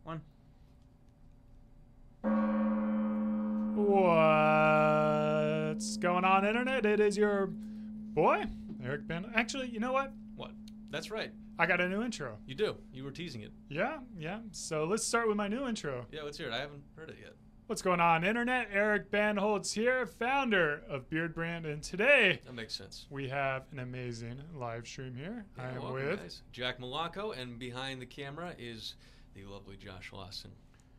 1. What's going on, Internet? It is your boy, Eric Ben. Actually, you know what? What? That's right. I got a new intro. You do. You were teasing it. Yeah. So let's start with my new intro. Yeah, let's hear it. I haven't heard it yet. What's going on, Internet? Eric Bandholz here, founder of Beardbrand, and today That makes sense. we have an amazing live stream here. Yeah, I am welcome, with guys. Jack Malacco, and behind the camera is the lovely Josh Lawson.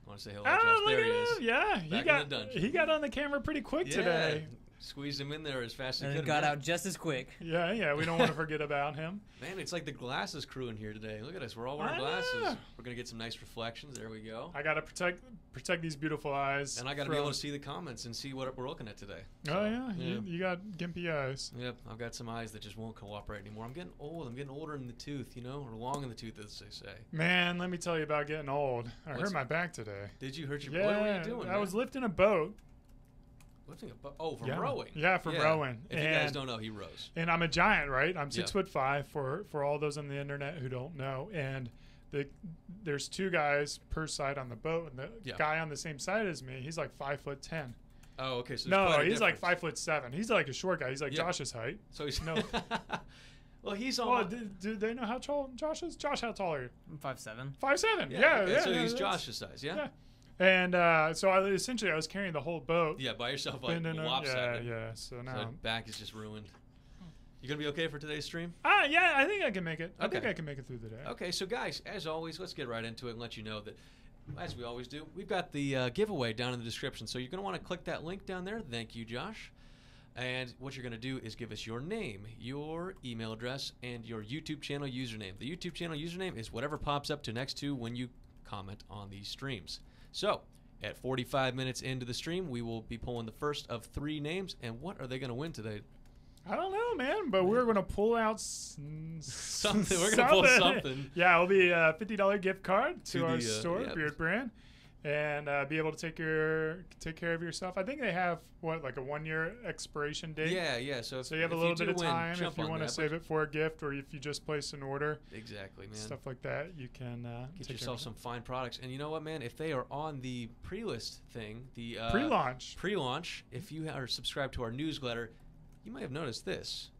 I want to say hello, Josh. look There at he is. him. Yeah, Back in the dungeon. he got on the camera pretty quick Yeah. today. Squeezed him in there as fast as And he it could. got out just as quick. Yeah, we don't want to forget about him. Man, it's like the glasses crew in here today. Look at us. We're all wearing I glasses. know. We're going to get some nice reflections. There we go. I gotta protect these beautiful eyes. And I got to be able to see the comments and see what we're looking at today. Oh yeah, yeah. You got gimpy eyes. Yep, I've got some eyes that just won't cooperate anymore. I'm getting old. I'm getting older in the tooth, or long in the tooth, as they say. Man, let me tell you about getting old. I What's- hurt my back today. Did you hurt your Yeah, What were you doing? I man? was lifting a boat. Lifting a from Yeah. rowing. Yeah, from rowing. If you guys And- don't know, he rows. And I'm a giant, right? I'm 6'5" Yeah. for all those on the internet who don't know. And there's two guys per side on the boat, and the Yeah. guy on the same side as me, he's like 5'10". Oh, okay. So there's No, quite a he's like difference. 5'7". He's like a short guy. He's like Yeah. Josh's height. So he's No. Well, he's on. Well, do they know how tall Josh is? Josh, how tall are you? 5'7". 5'7". yeah. Yeah, Okay, yeah. so yeah, he's that's- Josh's size. Yeah. Yeah. And so I was carrying the whole boat. Yeah, by yourself, like Bending over- lopsided. Yeah. So now. So back is just ruined. You gonna be okay for today's stream? Yeah, I think I can make it. I think Okay. I can make it through the day. Okay, so guys, as always, let's get right into it and let you know that, as we always do, we've got the giveaway down in the description. So you're going to want to click that link down there. Thank you, Josh. And what you're going to do is give us your name, your email address, and your YouTube channel username. The YouTube channel username is whatever pops up to next to when you comment on these streams. So at 45 minutes into the stream, we will be pulling the first of 3 names. And what are they going to win today? I don't know, man, but we're gonna pull out Something. We're gonna pull something. Yeah, it'll be a $50 gift card to our the, store, yep. Beardbrand, and be able to take care of yourself. I think they have like a 1-year expiration date. Yeah. So So you have a if little do bit of win, time jump if you on want to that, save it for a gift, or if you just place an order, Exactly, man. stuff like that. You can Get take yourself some fine products. And you know what, man? If they are on the pre-list thing, the pre-launch. if you are subscribed to our newsletter, you might have noticed this.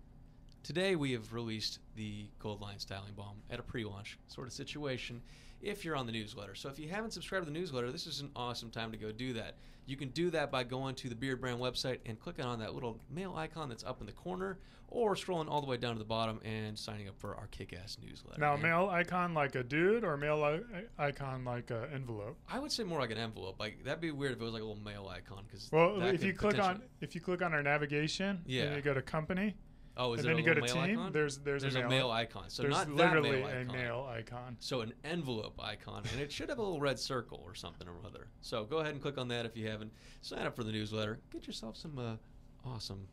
Today we have released the Gold Line Styling Balm at a pre-launch sort of situation if you're on the newsletter. So if you haven't subscribed to the newsletter, this is an awesome time to go do that. You can do that by going to the Beardbrand website and clicking on that little mail icon that's up in the corner, or scrolling all the way down to the bottom and signing up for our kick-ass newsletter. Now, man. mail icon like a dude, or mail icon like an envelope? I would say more like an envelope. Like that'd be weird if it was like a little mail icon. Because Well, if you click on our navigation, Yeah. and you go to company, oh, is and there then a you go to little mail team, icon? there's a mail icon. So there's not that literally mail a icon. mail icon. So an envelope icon, and it should have a little red circle or something or other. So go ahead and click on that if you haven't. Sign up for the newsletter. Get yourself some awesome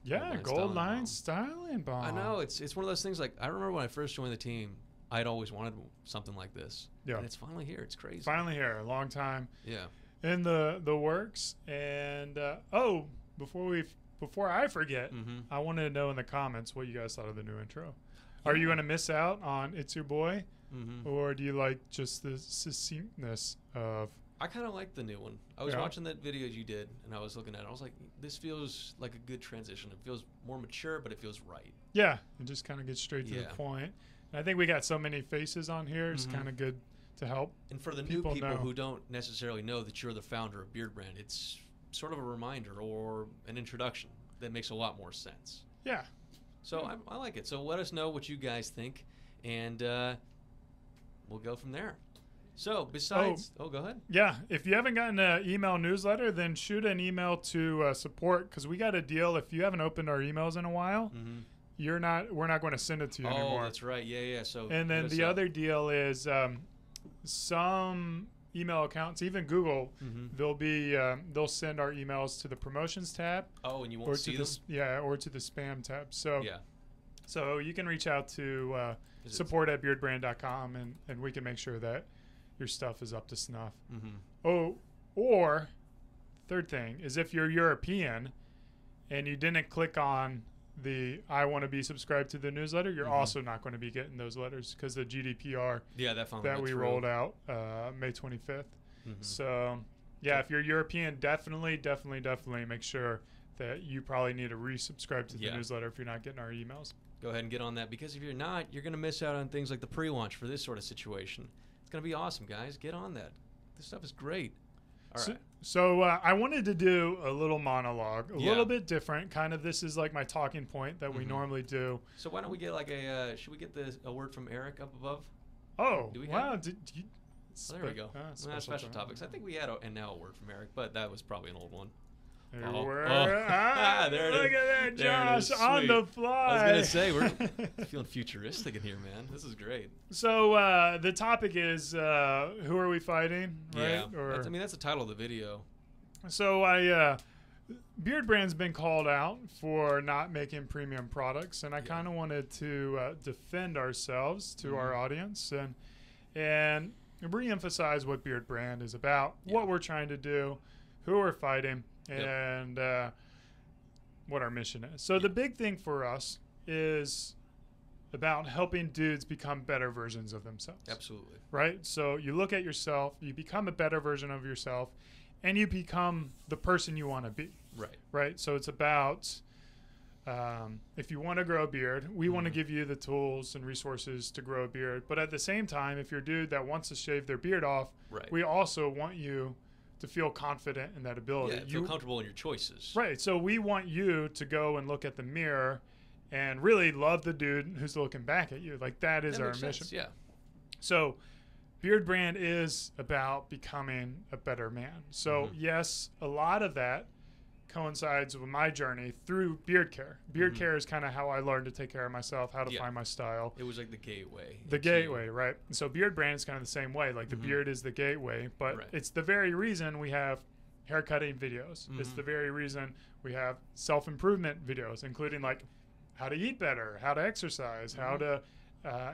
Gold Line styling Styling Balm. balm. I know it's one of those things. Like I remember when I first joined the team, I'd always wanted something like this. Yeah. And it's finally here. It's crazy. Finally here, a long time Yeah. in the works. And before I forget, Mm-hmm. I wanted to know in the comments what you guys thought of the new intro. Are you going to miss out on It's Your Boy, Mm-hmm. or do you like just the succinctness of? I kind of like the new one. I was Yeah. watching that video you did, and I was looking at it. I was like, this feels like a good transition. It feels more mature, but it feels right. Yeah, it just kind of gets straight to Yeah. the point. And I think we got so many faces on here. It's Mhm. kind of good to help. And for the People new people know. who don't necessarily know that you're the founder of Beardbrand, it's sort of a reminder or an introduction that makes a lot more sense. Yeah. So I like it. So let us know what you guys think, and we'll go from there. So besides, go ahead. Yeah, if you haven't gotten an email newsletter, then shoot an email to support, because we got a deal. If you haven't opened our emails in a while, Mm-hmm. we're not going to send it to you Oh, anymore. that's right. Yeah. So And then hit us the up. other deal is some email accounts, even Google, Mhm. they'll send our emails to the promotions tab, Oh, and you or won't to see the them. or to the spam tab. So Yeah. so you can reach out to Is it- support@beardbrand.com, and we can make sure that your stuff is up to snuff. Mhm. Oh, or third thing is, if you're European and you didn't click on the I want to be subscribed to the newsletter, you're Mhm. also not going to be getting those letters, because the GDPR Yeah, that finally that went we through. rolled out May 25th. So yeah, if you're European, definitely make sure that you probably need to resubscribe to the newsletter if you're not getting our emails. Go ahead and get on that, because if you're not, you're going to miss out on things like the pre-launch for this sort of situation. It's going to be awesome, guys. Get on that. This stuff is great. All right. So I wanted to do a little monologue, a little bit different. Kind of, this is like my talking point that we normally do. So why don't we get like should we get a word from Eric up above? Oh, do we wow. Have? There we go. Special topics. I think we had now a word from Eric, but that was probably an old one. There there look at that, Josh, on the fly. I was going to say, we're feeling futuristic in here, man. This is great. So the topic is, who are we fighting, right? Yeah, that's the title of the video. So Beardbrand's been called out for not making premium products, and I kind of wanted to defend ourselves to our audience and re-emphasize what Beardbrand is about, what we're trying to do, who we're fighting, and what our mission is. So the big thing for us is about helping dudes become better versions of themselves. Absolutely. Right? So you look at yourself, you become a better version of yourself, and you become the person you want to be. Right. Right? So it's about if you want to grow a beard, we want to give you the tools and resources to grow a beard. But at the same time, if you're a dude that wants to shave their beard off, we also want you to feel confident in that ability. Yeah, feel comfortable in your choices. Right. So we want you to go and look at the mirror and really love the dude who's looking back at you. Like, that is our mission. Yeah. So Beardbrand is about becoming a better man. So yes, a lot of that coincides with my journey through beard care. Beard care is kind of how I learned to take care of myself, how to find my style. It was like the gateway. The gateway, right? So Beardbrand is kind of the same way. Like the beard is the gateway, but it's the very reason we have haircutting videos. It's the very reason we have self-improvement videos, including like how to eat better, how to exercise, how to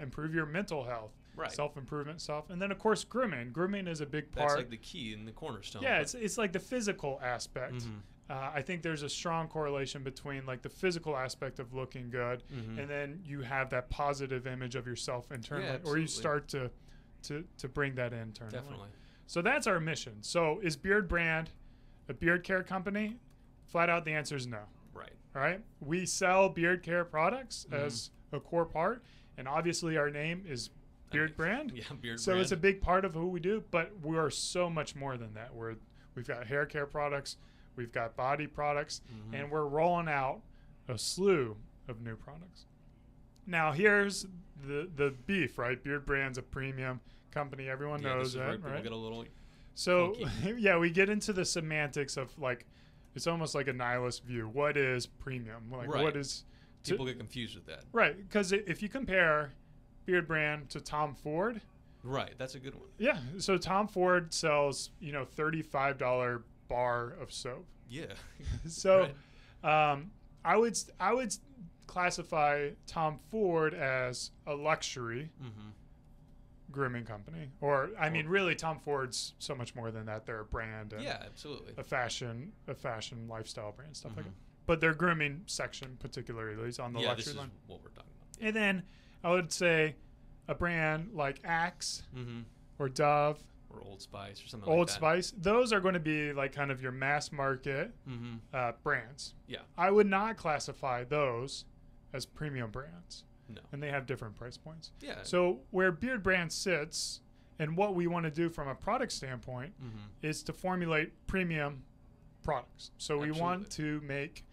improve your mental health. Self-improvement stuff. And then, of course, grooming. Grooming is a big part. That's like the key and the cornerstone. Yeah, it's like the physical aspect. I think there's a strong correlation between like the physical aspect of looking good, and then you have that positive image of yourself internally, or you start to bring that internally. Definitely. So that's our mission. So is Beardbrand a beard care company? Flat out, the answer is no. Right. All right. We sell beard care products as a core part, and obviously our name is Beardbrand. Yeah, Beardbrand. So it's a big part of who we do, but we are so much more than that. We've got hair care products, we've got body products, and we're rolling out a slew of new products. Now here's the beef, right? Beardbrand's a premium company. Everyone knows that, right? Get a little so yeah, we get into the semantics of like, it's almost like a nihilist view. What is premium? Like what is? People get confused with that. Right, because if you compare Beardbrand to Tom Ford. Right, that's a good one. Yeah, so Tom Ford sells, $35 bar of soap. Yeah. So I would classify Tom Ford as a luxury grooming company. Or I mean really Tom Ford's so much more than that. They're a brand and absolutely. a fashion lifestyle brand, stuff like that. But their grooming section particularly is on the luxury line. This is what we're talking about. And then I would say a brand like Axe or Dove or Old Spice or something like that. Old Spice, those are going to be like kind of your mass market brands. Yeah. I would not classify those as premium brands. No. And they have different price points. Yeah. So where Beardbrand sits and what we want to do from a product standpoint is to formulate premium products. So we want to make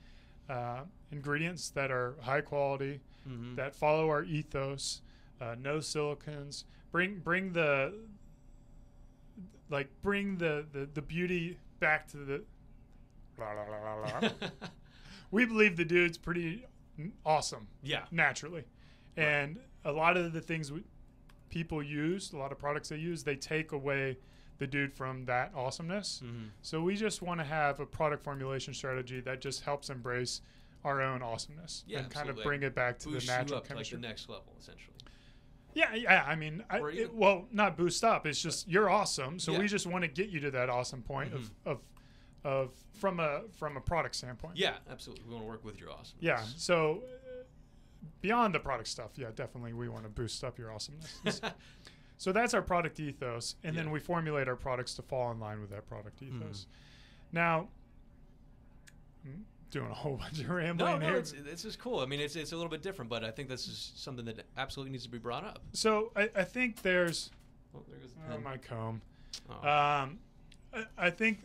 ingredients that are high quality, that follow our ethos, no silicons, bring the beauty back to the we believe the dude's pretty awesome naturally, and a lot of the things people use, a lot of products they use, they take away the dude from that awesomeness. So we just want to have a product formulation strategy that just helps embrace our own awesomeness and kind of bring it back to the natural chemistry. Like the next level, essentially. Yeah. I mean, not boost up. It's just you're awesome. So we just want to get you to that awesome point of from a product standpoint. Yeah, absolutely. We want to work with your awesomeness. Yeah. So beyond the product stuff, definitely we want to boost up your awesomeness. So that's our product ethos, and Yeah. then we formulate our products to fall in line with that product ethos. Now, I'm doing a whole bunch of rambling No, here. it's just cool. I mean, it's a little bit different, but I think this is something that absolutely needs to be brought up. So I think there's Oh, there goes the oh, pen. my comb. Oh. I think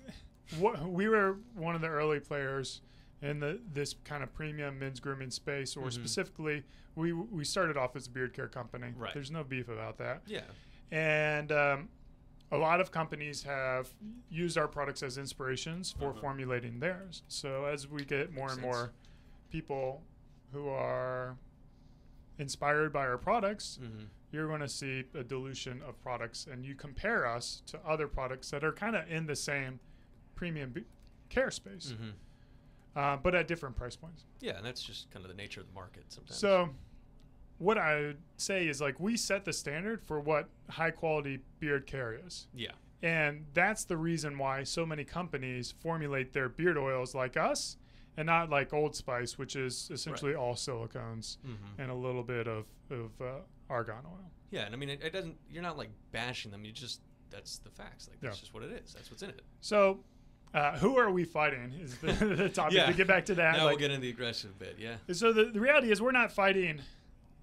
we were one of the early players in this kind of premium men's grooming space, or specifically, we started off as a beard care company. Right. There's no beef about that. Yeah. And a lot of companies have used our products as inspirations for formulating theirs. So as we get more and more people who are inspired by our products, you're going to see a dilution of products, and you compare us to other products that are kind of in the same premium care space, but at different price points. Yeah, and that's just kind of the nature of the market sometimes. So what I would say is, like, we set the standard for what high quality beard care is. Yeah. And that's the reason why so many companies formulate their beard oils like us and not like Old Spice, which is essentially all silicones and a little bit of argan oil. Yeah, and I mean, it doesn't, you're not like bashing them. You just, that's the facts. Like, that's just what it is. That's what's in it. So who are we fighting is the topic. To get back to that. Now we'll get into the aggressive bit, yeah. So the reality is, we're not fighting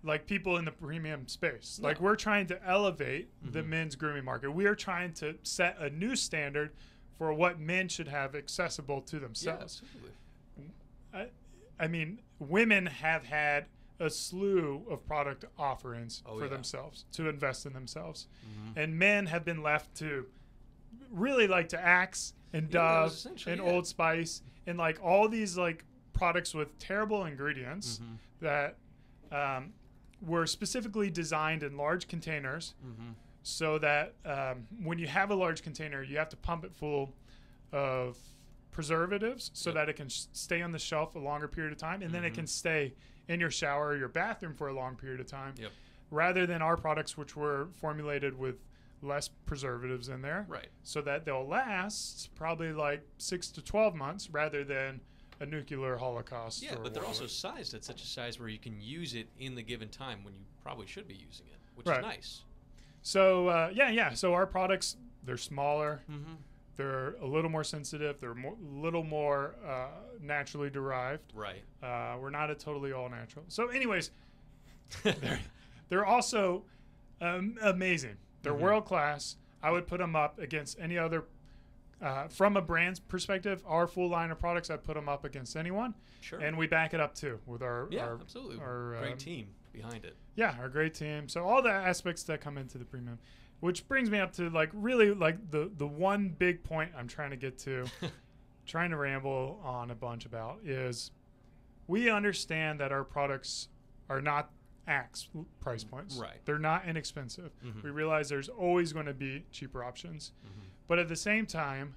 like people in the premium space. No. Like, we're trying to elevate the men's grooming market. We are trying to set a new standard for what men should have accessible to themselves. Yeah, absolutely. I mean, women have had a slew of product offerings for themselves to invest in themselves. And men have been left to really like to Axe and Dove and Old Spice and like all these like products with terrible ingredients that were specifically designed in large containers so that when you have a large container, you have to pump it full of preservatives so that it can stay on the shelf a longer period of time, and then it can stay in your shower or your bathroom for a long period of time, rather than our products, which were formulated with less preservatives in there, so that they'll last probably like 6 to 12 months rather than a nuclear holocaust. Yeah, but they're also sized at such a size where you can use it in the given time when you probably should be using it, which is nice. So so our products, they're smaller, they're a little more sensitive, they're a little more naturally derived. Right. We're not a totally all natural. So anyways, they're also amazing. They're world class. I would put them up against any other. From a brand's perspective, our full line of products, I'd put them up against anyone. Sure. And we back it up too with our absolutely. Our great team behind it. Yeah, our great team. So all the aspects that come into the premium, which brings me up to like really like the one big point I'm trying to get to, trying to ramble on a bunch about, is we understand that our products are not Axe price points. Right. They're not inexpensive. We realize there's always going to be cheaper options. But at the same time,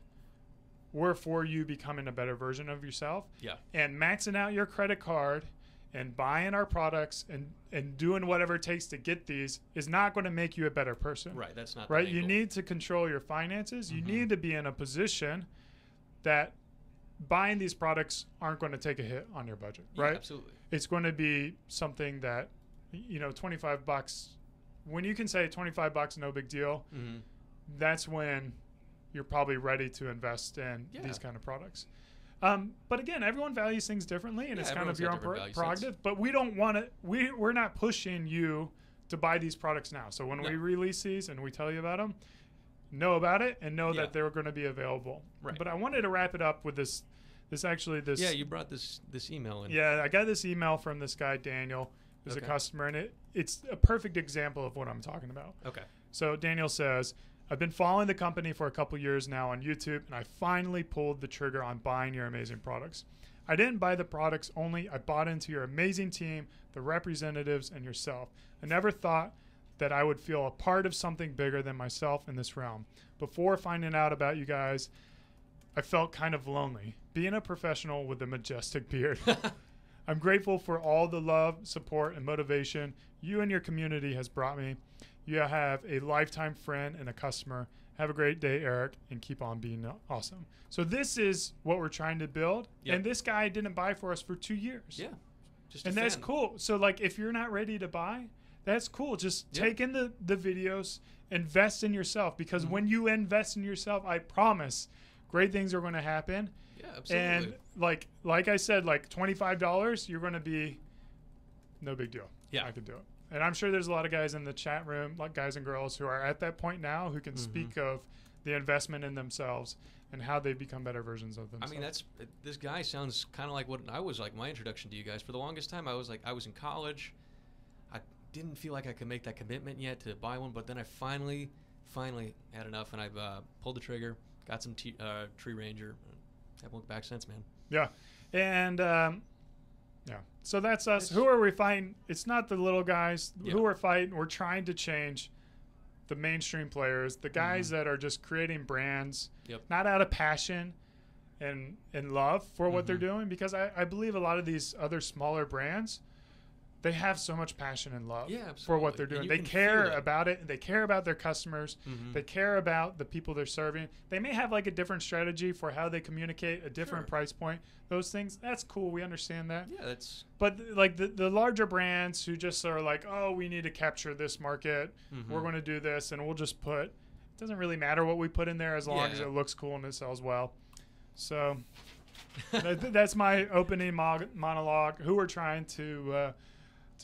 we're for you becoming a better version of yourself. Yeah. And maxing out your credit card and buying our products and doing whatever it takes to get these is not going to make you a better person. Right. That's not right. the You angle. need to control your finances. You need to be in a position that buying these products aren't going to take a hit on your budget. Yeah, right. Absolutely. It's going to be something that, $25. When you can say $25, no big deal, that's when you're probably ready to invest in these kind of products. But again, everyone values things differently, and it's kind of your own prerogative. But we don't want to. We're not pushing you to buy these products now. So when we release these and we tell you about them, know about it and know that they're going to be available. Right. But I wanted to wrap it up with this. Yeah, you brought this email in. Yeah, I got this email from this guy Daniel, who's a customer, and it's a perfect example of what I'm talking about. Okay. So Daniel says, I've been following the company for a couple years now on YouTube, and I finally pulled the trigger on buying your amazing products. I didn't buy the products only. I bought into your amazing team, the representatives, and yourself. I never thought that I would feel a part of something bigger than myself in this realm. Before finding out about you guys, I felt kind of lonely, being a professional with a majestic beard. I'm grateful for all the love, support, and motivation you and your community has brought me. You have a lifetime friend and a customer. Have a great day, Eric, and keep on being awesome. So this is what we're trying to build. Yep. And this guy didn't buy for us for 2 years. Yeah. Just and that's cool. So like if you're not ready to buy, that's cool. Just take in the videos invest in yourself, because when you invest in yourself, I promise great things are going to happen. Yeah, absolutely. And like I said, like $25, you're going to be no big deal. Yeah. I can do it. And I'm sure there's a lot of guys in the chat room, like guys and girls, who are at that point now who can speak of the investment in themselves and how they become better versions of themselves. I mean, this guy sounds kind of like what I was like. My introduction to you guys. For the longest time, I was in college. I didn't feel like I could make that commitment yet to buy one, but then I finally had enough, and I've pulled the trigger, got some Tree Ranger. Haven't looked back since, man. Yeah, and yeah. So that's us. Who are we fighting? It's not the little guys. Yeah. Who we're fighting. We're trying to change the mainstream players, the guys that are just creating brands, not out of passion and love for what they're doing, because I believe a lot of these other smaller brands, they have so much passion and love for what they're doing. They care about it. They care about their customers. They care about the people they're serving. They may have like a different strategy for how they communicate, a different price point. Those things, that's cool. We understand that. Yeah, that's. But like the larger brands who just are like, oh, we need to capture this market. We're going to do this, and we'll just put. It doesn't really matter what we put in there as long as it looks cool and it sells well. So that's my opening monologue. Who we're trying to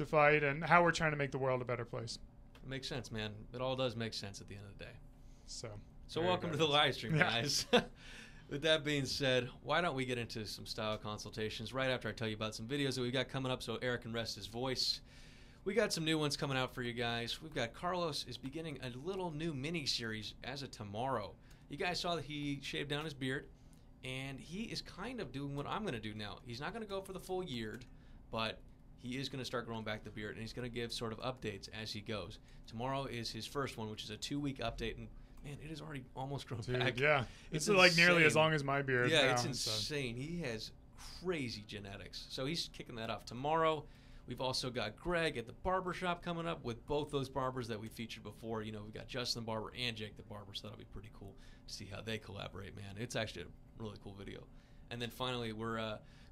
fight and how we're trying to make the world a better place. It makes sense, man. It all does make sense at the end of the day. So welcome to the live stream, guys. With that being said, why don't we get into some style consultations right after I tell you about some videos that we've got coming up so Eric can rest his voice. We got some new ones coming out for you guys. We've got Carlos is beginning a little new mini-series as of tomorrow. You guys saw that he shaved down his beard, and he is kind of doing what I'm going to do now. He's not going to go for the full year, but he is going to start growing back the beard, and he's going to give sort of updates as he goes. Tomorrow is his first one, which is a 2-week update, and man, it has already almost grown back. Yeah, it's like nearly as long as my beard. Yeah, now, it's insane. He has crazy genetics, so he's kicking that off tomorrow. We've also got Greg at the barbershop coming up with both those barbers that we featured before. You know, we've got Justin the Barber and Jake the Barber, so that'll be pretty cool to see how they collaborate, man. It's actually a really cool video. And then finally,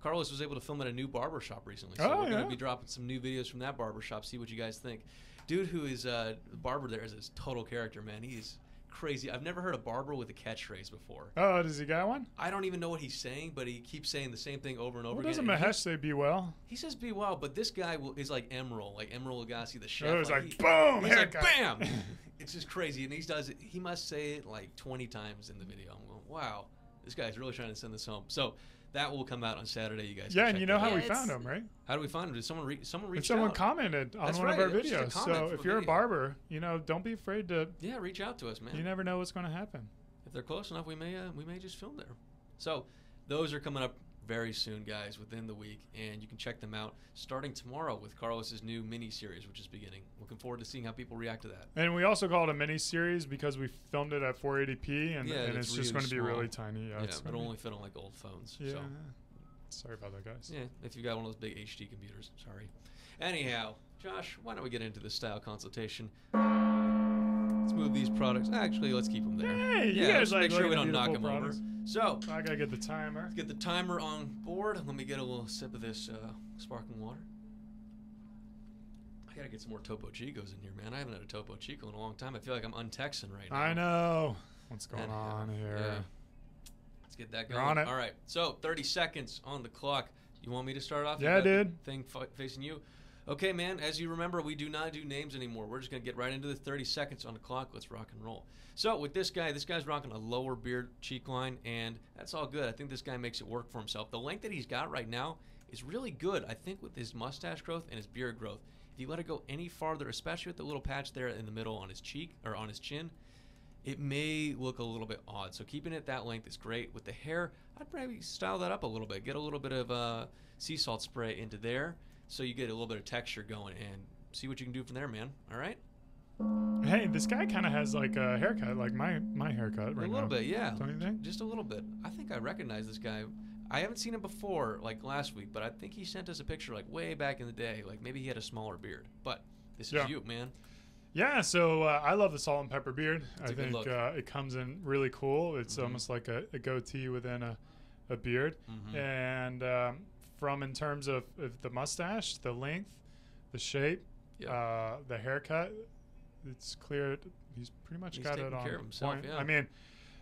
Carlos was able to film at a new barbershop recently, so we're going to be dropping some new videos from that barbershop, see what you guys think. Dude who is the barber there is a total character, man. He's crazy. I've never heard a barber with a catchphrase before. Oh, does he got one? I don't even know what he's saying, but he keeps saying the same thing over and over again. Doesn't Mahesh say be well? He says be well, but this guy is like Emerald Lagasse, the chef. Oh, it's like boom! He's like bam! It's just crazy, and he must say it like 20 times in the video. I'm going, wow, this guy's really trying to send this home. So that will come out on Saturday, you guys. Yeah, and you know how we found him, right? How do we find him? Did someone reach someone out? commented on one of our videos. So if you're a barber, you know, don't be afraid to reach out to us, man. You never know what's going to happen. If they're close enough, we may just film there. So those are coming up very soon, guys, within the week, and you can check them out starting tomorrow with Carlos's new mini-series, which is beginning. Looking forward to seeing how people react to that. And we also call it a mini-series because we filmed it at 480p, and it's just going to be really tiny. Yeah, it'll only fit on like old phones. Yeah. So. Sorry about that, guys. Yeah, if you've got one of those big HD computers. Sorry. Anyhow, Josh, why don't we get into the style consultation? Let's move these products. Actually, let's keep them there. Hey, yeah, you guys make sure we don't knock them over. So I gotta get the timer. Let's get the timer on board. Let me get a little sip of this sparkling water. I gotta get some more Topo Chicos in here, man. I haven't had a Topo Chico in a long time. I feel like I'm un-Texan right now. I know. What's going on here? Yeah. Let's get that going. You're on it. All right. So 30 seconds on the clock. You want me to start off? Yeah, dude. Thing facing you. Okay, man. As you remember, we do not do names anymore. We're just gonna get right into the 30 seconds on the clock. Let's rock and roll. So with this guy's rocking a lower beard cheek line, and that's all good. I think this guy makes it work for himself. The length that he's got right now is really good. I think with his mustache growth and his beard growth, if you let it go any farther, especially with the little patch there in the middle on his cheek or on his chin, it may look a little bit odd. So keeping it that length is great. With the hair, I'd probably style that up a little bit. Get a little bit of sea salt spray into there so you get a little bit of texture going and see what you can do from there, man. All right? Hey, this guy kind of has like a haircut, like my haircut right now. A little bit, yeah. Don't you think? Just a little bit. I think I recognize this guy. I haven't seen him before, like last week, but I think he sent us a picture like way back in the day. Like maybe he had a smaller beard. But this is you, man. Yeah, so I love the salt and pepper beard. It's I think it comes in really cool. It's almost like a goatee within a beard. And from in terms of the mustache, the length, the shape, the haircut, it's clear he's pretty much He's got taking it on care of himself, point. yeah. I mean,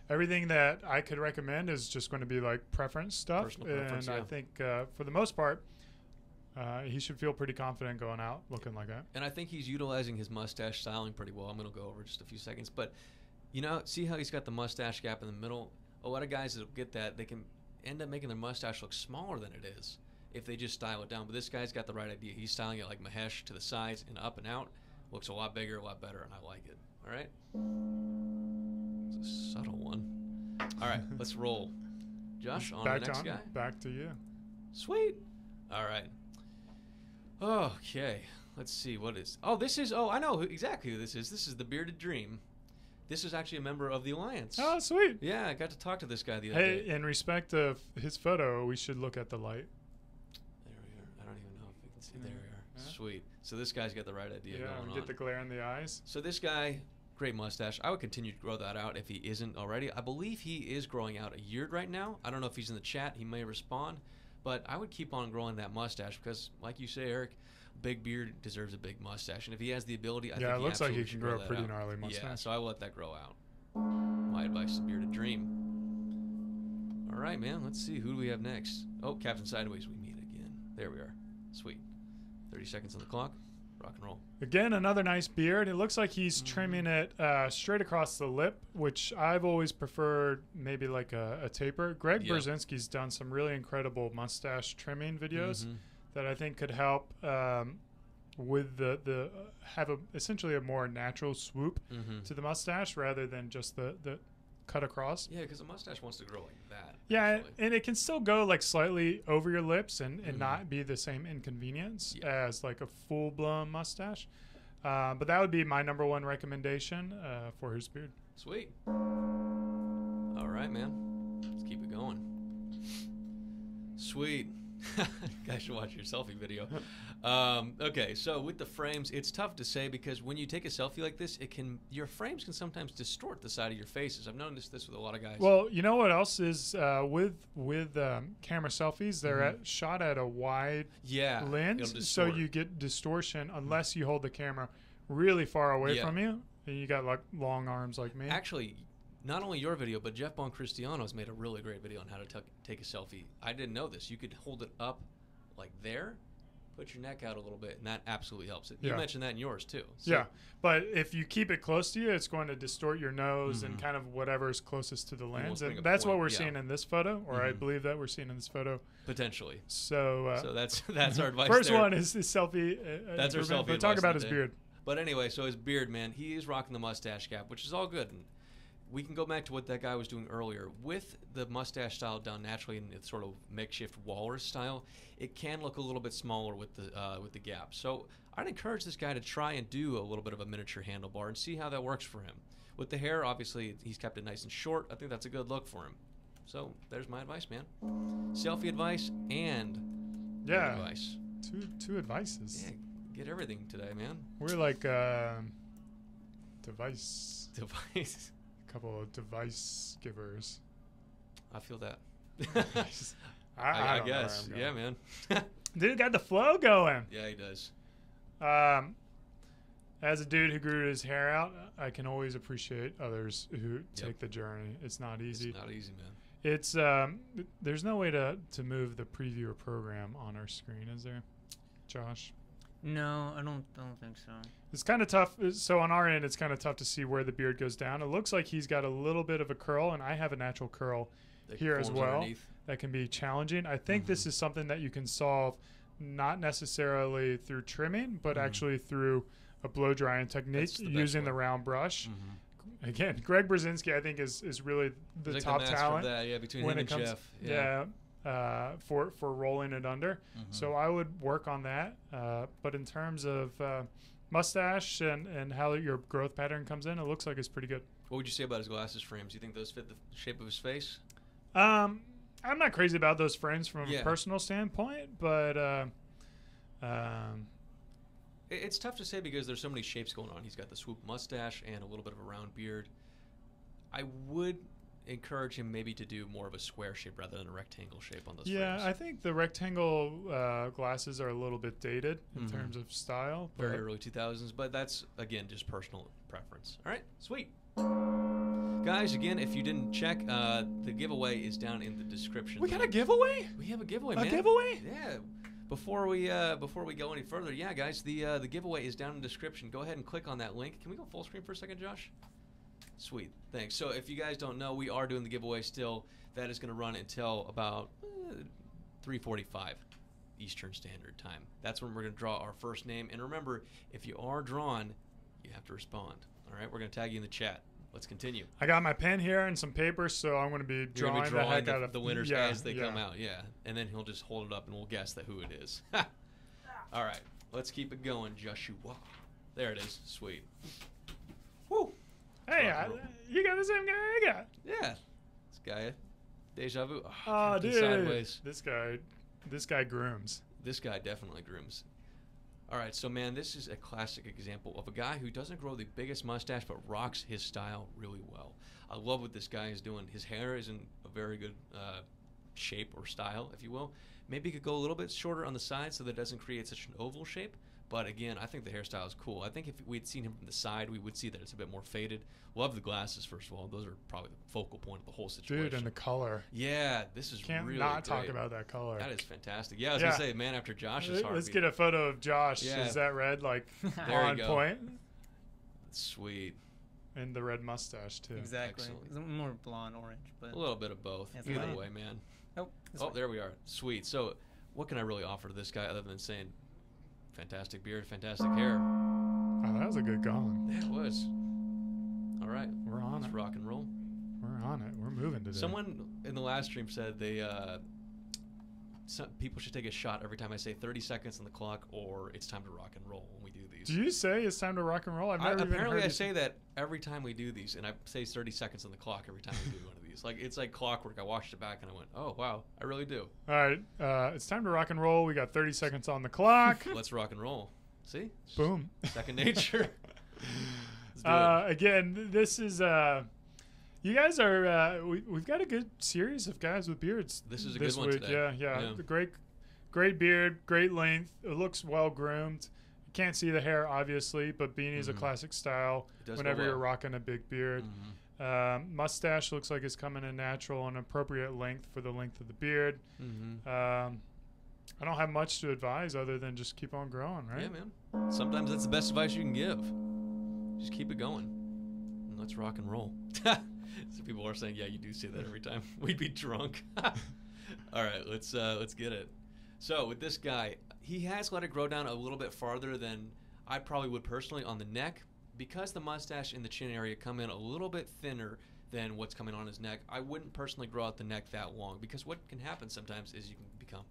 everything that I could recommend is just going to be like preference stuff. Personal preference, and yeah. I think for the most part, he should feel pretty confident going out looking like that. And I think he's utilizing his mustache styling pretty well. I'm going to go over just a few seconds. But, you know, see how he's got the mustache gap in the middle? A lot of guys that get that, they can end up making their mustache look smaller than it is if they just style it down. But this guy's got the right idea. He's styling it like Mahesh to the sides and up and out. Looks a lot bigger, a lot better, and I like it. All right? It's a subtle one. All right, let's roll. Josh, on to the next guy. Back to you. Sweet. All right. Okay. Let's see. What is... Oh, this is... Oh, I know exactly who this is. This is the Bearded Dream. This is actually a member of the Alliance. Oh, sweet. Yeah, I got to talk to this guy the other Hey, day. in respect of his photo, we should look at the light. There we are. I don't even know if we can see. There we are. Yeah. Sweet. So this guy's got the right idea going get on. the glare in the eyes. So this guy, great mustache. I would continue to grow that out if he isn't already. I believe he is growing out a year right now. I don't know if he's in the chat. He may respond. But I would keep on growing that mustache because, like you say, Eric, big beard deserves a big mustache. And if he has the ability, I think it looks like he absolutely can should grow a that pretty out. gnarly mustache. Yeah, so I will let that grow out. My advice is Bearded Dream. All right, man. Let's see. Who do we have next? Oh, Captain Sideways. We meet again. There we are. Sweet. 30 seconds on the clock. Rock and roll. Again, another nice beard. It looks like he's trimming it straight across the lip, which I've always preferred have like a taper. Greg Brzezinski's done some really incredible mustache trimming videos that I think could help with the have essentially a more natural swoop to the mustache rather than just the cut across. Yeah, because the mustache wants to grow like that. Yeah, actually. and it can still go like slightly over your lips and not be the same inconvenience as like a full-blown mustache. But that would be my number one recommendation for his beard. Sweet. All right, man. Let's keep it going. Sweet. Guys should watch your selfie video. Okay, so with the frames, it's tough to say because when you take a selfie like this, your frames can sometimes distort the side of your faces. I've noticed this with a lot of guys. Well, you know what else is with camera selfies? They're shot at a wide lens, so you get distortion unless you hold the camera really far away from you. And you got like long arms like me. Actually, not only your video, but Jeff Boncristiano's made a really great video on how to take a selfie. I didn't know this. You could hold it up like there, put your neck out a little bit, and that absolutely helps it. You mentioned that in yours too. So. Yeah, but if you keep it close to you, it's going to distort your nose and kind of whatever's closest to the lens. And that's what we're seeing in this photo, or I believe that we're seeing in this photo. Potentially. So that's our advice. First there. one is the selfie. That's our selfie. But talk about his beard. But anyway, so his beard, man, he is rocking the mustache cap, which is all good. And we can go back to what that guy was doing earlier. With the mustache style done naturally in its sort of makeshift walrus style, it can look a little bit smaller with the gap. So I'd encourage this guy to try and do a little bit of a miniature handlebar and see how that works for him. With the hair, obviously, he's kept it nice and short. I think that's a good look for him. So there's my advice, man. Selfie advice and advice. Two advices. Yeah, get everything today, man. We're like device. Couple of device givers. I feel that. I guess. Yeah, man. Dude got the flow going. Yeah, he does. As a dude who grew his hair out, I can always appreciate others who take the journey. It's not easy. It's not easy, man. It's there's no way to move the previewer program on our screen, is there, Josh? No, I don't think so. It's kind of tough. So on our end, it's kind of tough to see where the beard goes down. It looks like he's got a little bit of a curl, and I have a natural curl here as well. Underneath. That can be challenging. I think this is something that you can solve not necessarily through trimming, but actually through a blow drying technique using the round brush. Again, Greg Brzezinski, I think, is really the top talent. That, between when him it and comes, Jeff. For rolling it under. So I would work on that. But in terms of mustache and how your growth pattern comes in, it looks like it's pretty good. What would you say about his glasses frames? Do you think those fit the shape of his face? I'm not crazy about those frames from a personal standpoint, but it's tough to say because there's so many shapes going on. He's got the swoop mustache and a little bit of a round beard. I would encourage him maybe to do more of a square shape rather than a rectangle shape on those Yeah, frames. I think the rectangle glasses are a little bit dated in terms of style. Very but- early 2000s, but that's, again, just personal preference. All right, sweet. Guys, again, if you didn't check, the giveaway is down in the description. We got a giveaway? We have a giveaway, A man. giveaway? Yeah. Before we go any further, yeah, guys, the giveaway is down in the description. Go ahead and click on that link. Can we go full screen for a second, Josh? Sweet, thanks. So if you guys don't know, we are doing the giveaway still. That is going to run until about 3:45 Eastern Standard Time. That's when we're going to draw our first name. And remember, if you are drawn, you have to respond. All right, we're going to tag you in the chat. Let's continue. I got my pen here and some paper, so I'm going to be You're drawing, gonna be drawing the heck out of the winners yeah, as they yeah. come out, yeah. And then he'll just hold it up, and we'll guess that who it is. All right, let's keep it going, Joshua. There it is. Sweet. Woo. Hey, Rock and roll. you got the same guy I got. Yeah. This guy, deja vu. Oh, Captain dude. Sideways. This guy grooms. This guy definitely grooms. All right, so man, this is a classic example of a guy who doesn't grow the biggest mustache, but rocks his style really well. I love what this guy is doing. His hair is in a very good shape or style, if you will. Maybe he could go a little bit shorter on the side so that it doesn't create such an oval shape. But again, I think the hairstyle is cool. I think if we'd seen him from the side, we would see that it's a bit more faded. Love the glasses, first of all. Those are probably the focal point of the whole situation. Dude, and the color. Yeah, this is Can't really not talk great. about that color. That is fantastic. Yeah, I was going to say, man after Josh's heartbeat. Let's get a photo of Josh. Yeah. Is that red, like, There you on go. point? Sweet. And the red mustache, too. Exactly. Excellent. It's more blonde orange, but A little bit of both. That's Either fine. way, man. oh, this Oh, way. there we are. Sweet. So, what can I really offer to this guy other than saying, fantastic beard, fantastic hair? Oh, that was a good gong. Yeah, it was. All right. We're on Let's it. rock and roll. We're on it. We're moving today. Someone in the last stream said some people should take a shot every time I say 30 seconds on the clock or it's time to rock and roll when we do these. Do you say it's time to rock and roll? I've never even Apparently, heard I you say that every time we do these, and I say 30 seconds on the clock every time we do one of these. Like it's like clockwork. I watched it back and I went, "Oh wow, I really do." All right, it's time to rock and roll. We got 30 seconds on the clock. Let's rock and roll. See? Boom. Second nature. Let's do it. Again, this is you guys are we've got a good series of guys with beards. This is a this good one week. today. Yeah. Yeah. The great beard, great length. It looks well groomed. You can't see the hair obviously, but beanie's a Mhm. classic style It does go whenever you're well. rocking a big beard. Mustache looks like it's coming in natural and appropriate length for the length of the beard. I don't have much to advise other than just keep on growing, right? Yeah, man. Sometimes that's the best advice you can give. Just keep it going. And let's rock and roll. So people are saying, yeah, you do say that every time. We'd be drunk. All right, let's get it. So with this guy, he has let it grow down a little bit farther than I probably would personally on the neck. Because the mustache and the chin area come in a little bit thinner than what's coming on his neck, I wouldn't personally grow out the neck that long. Because what can happen sometimes is you can become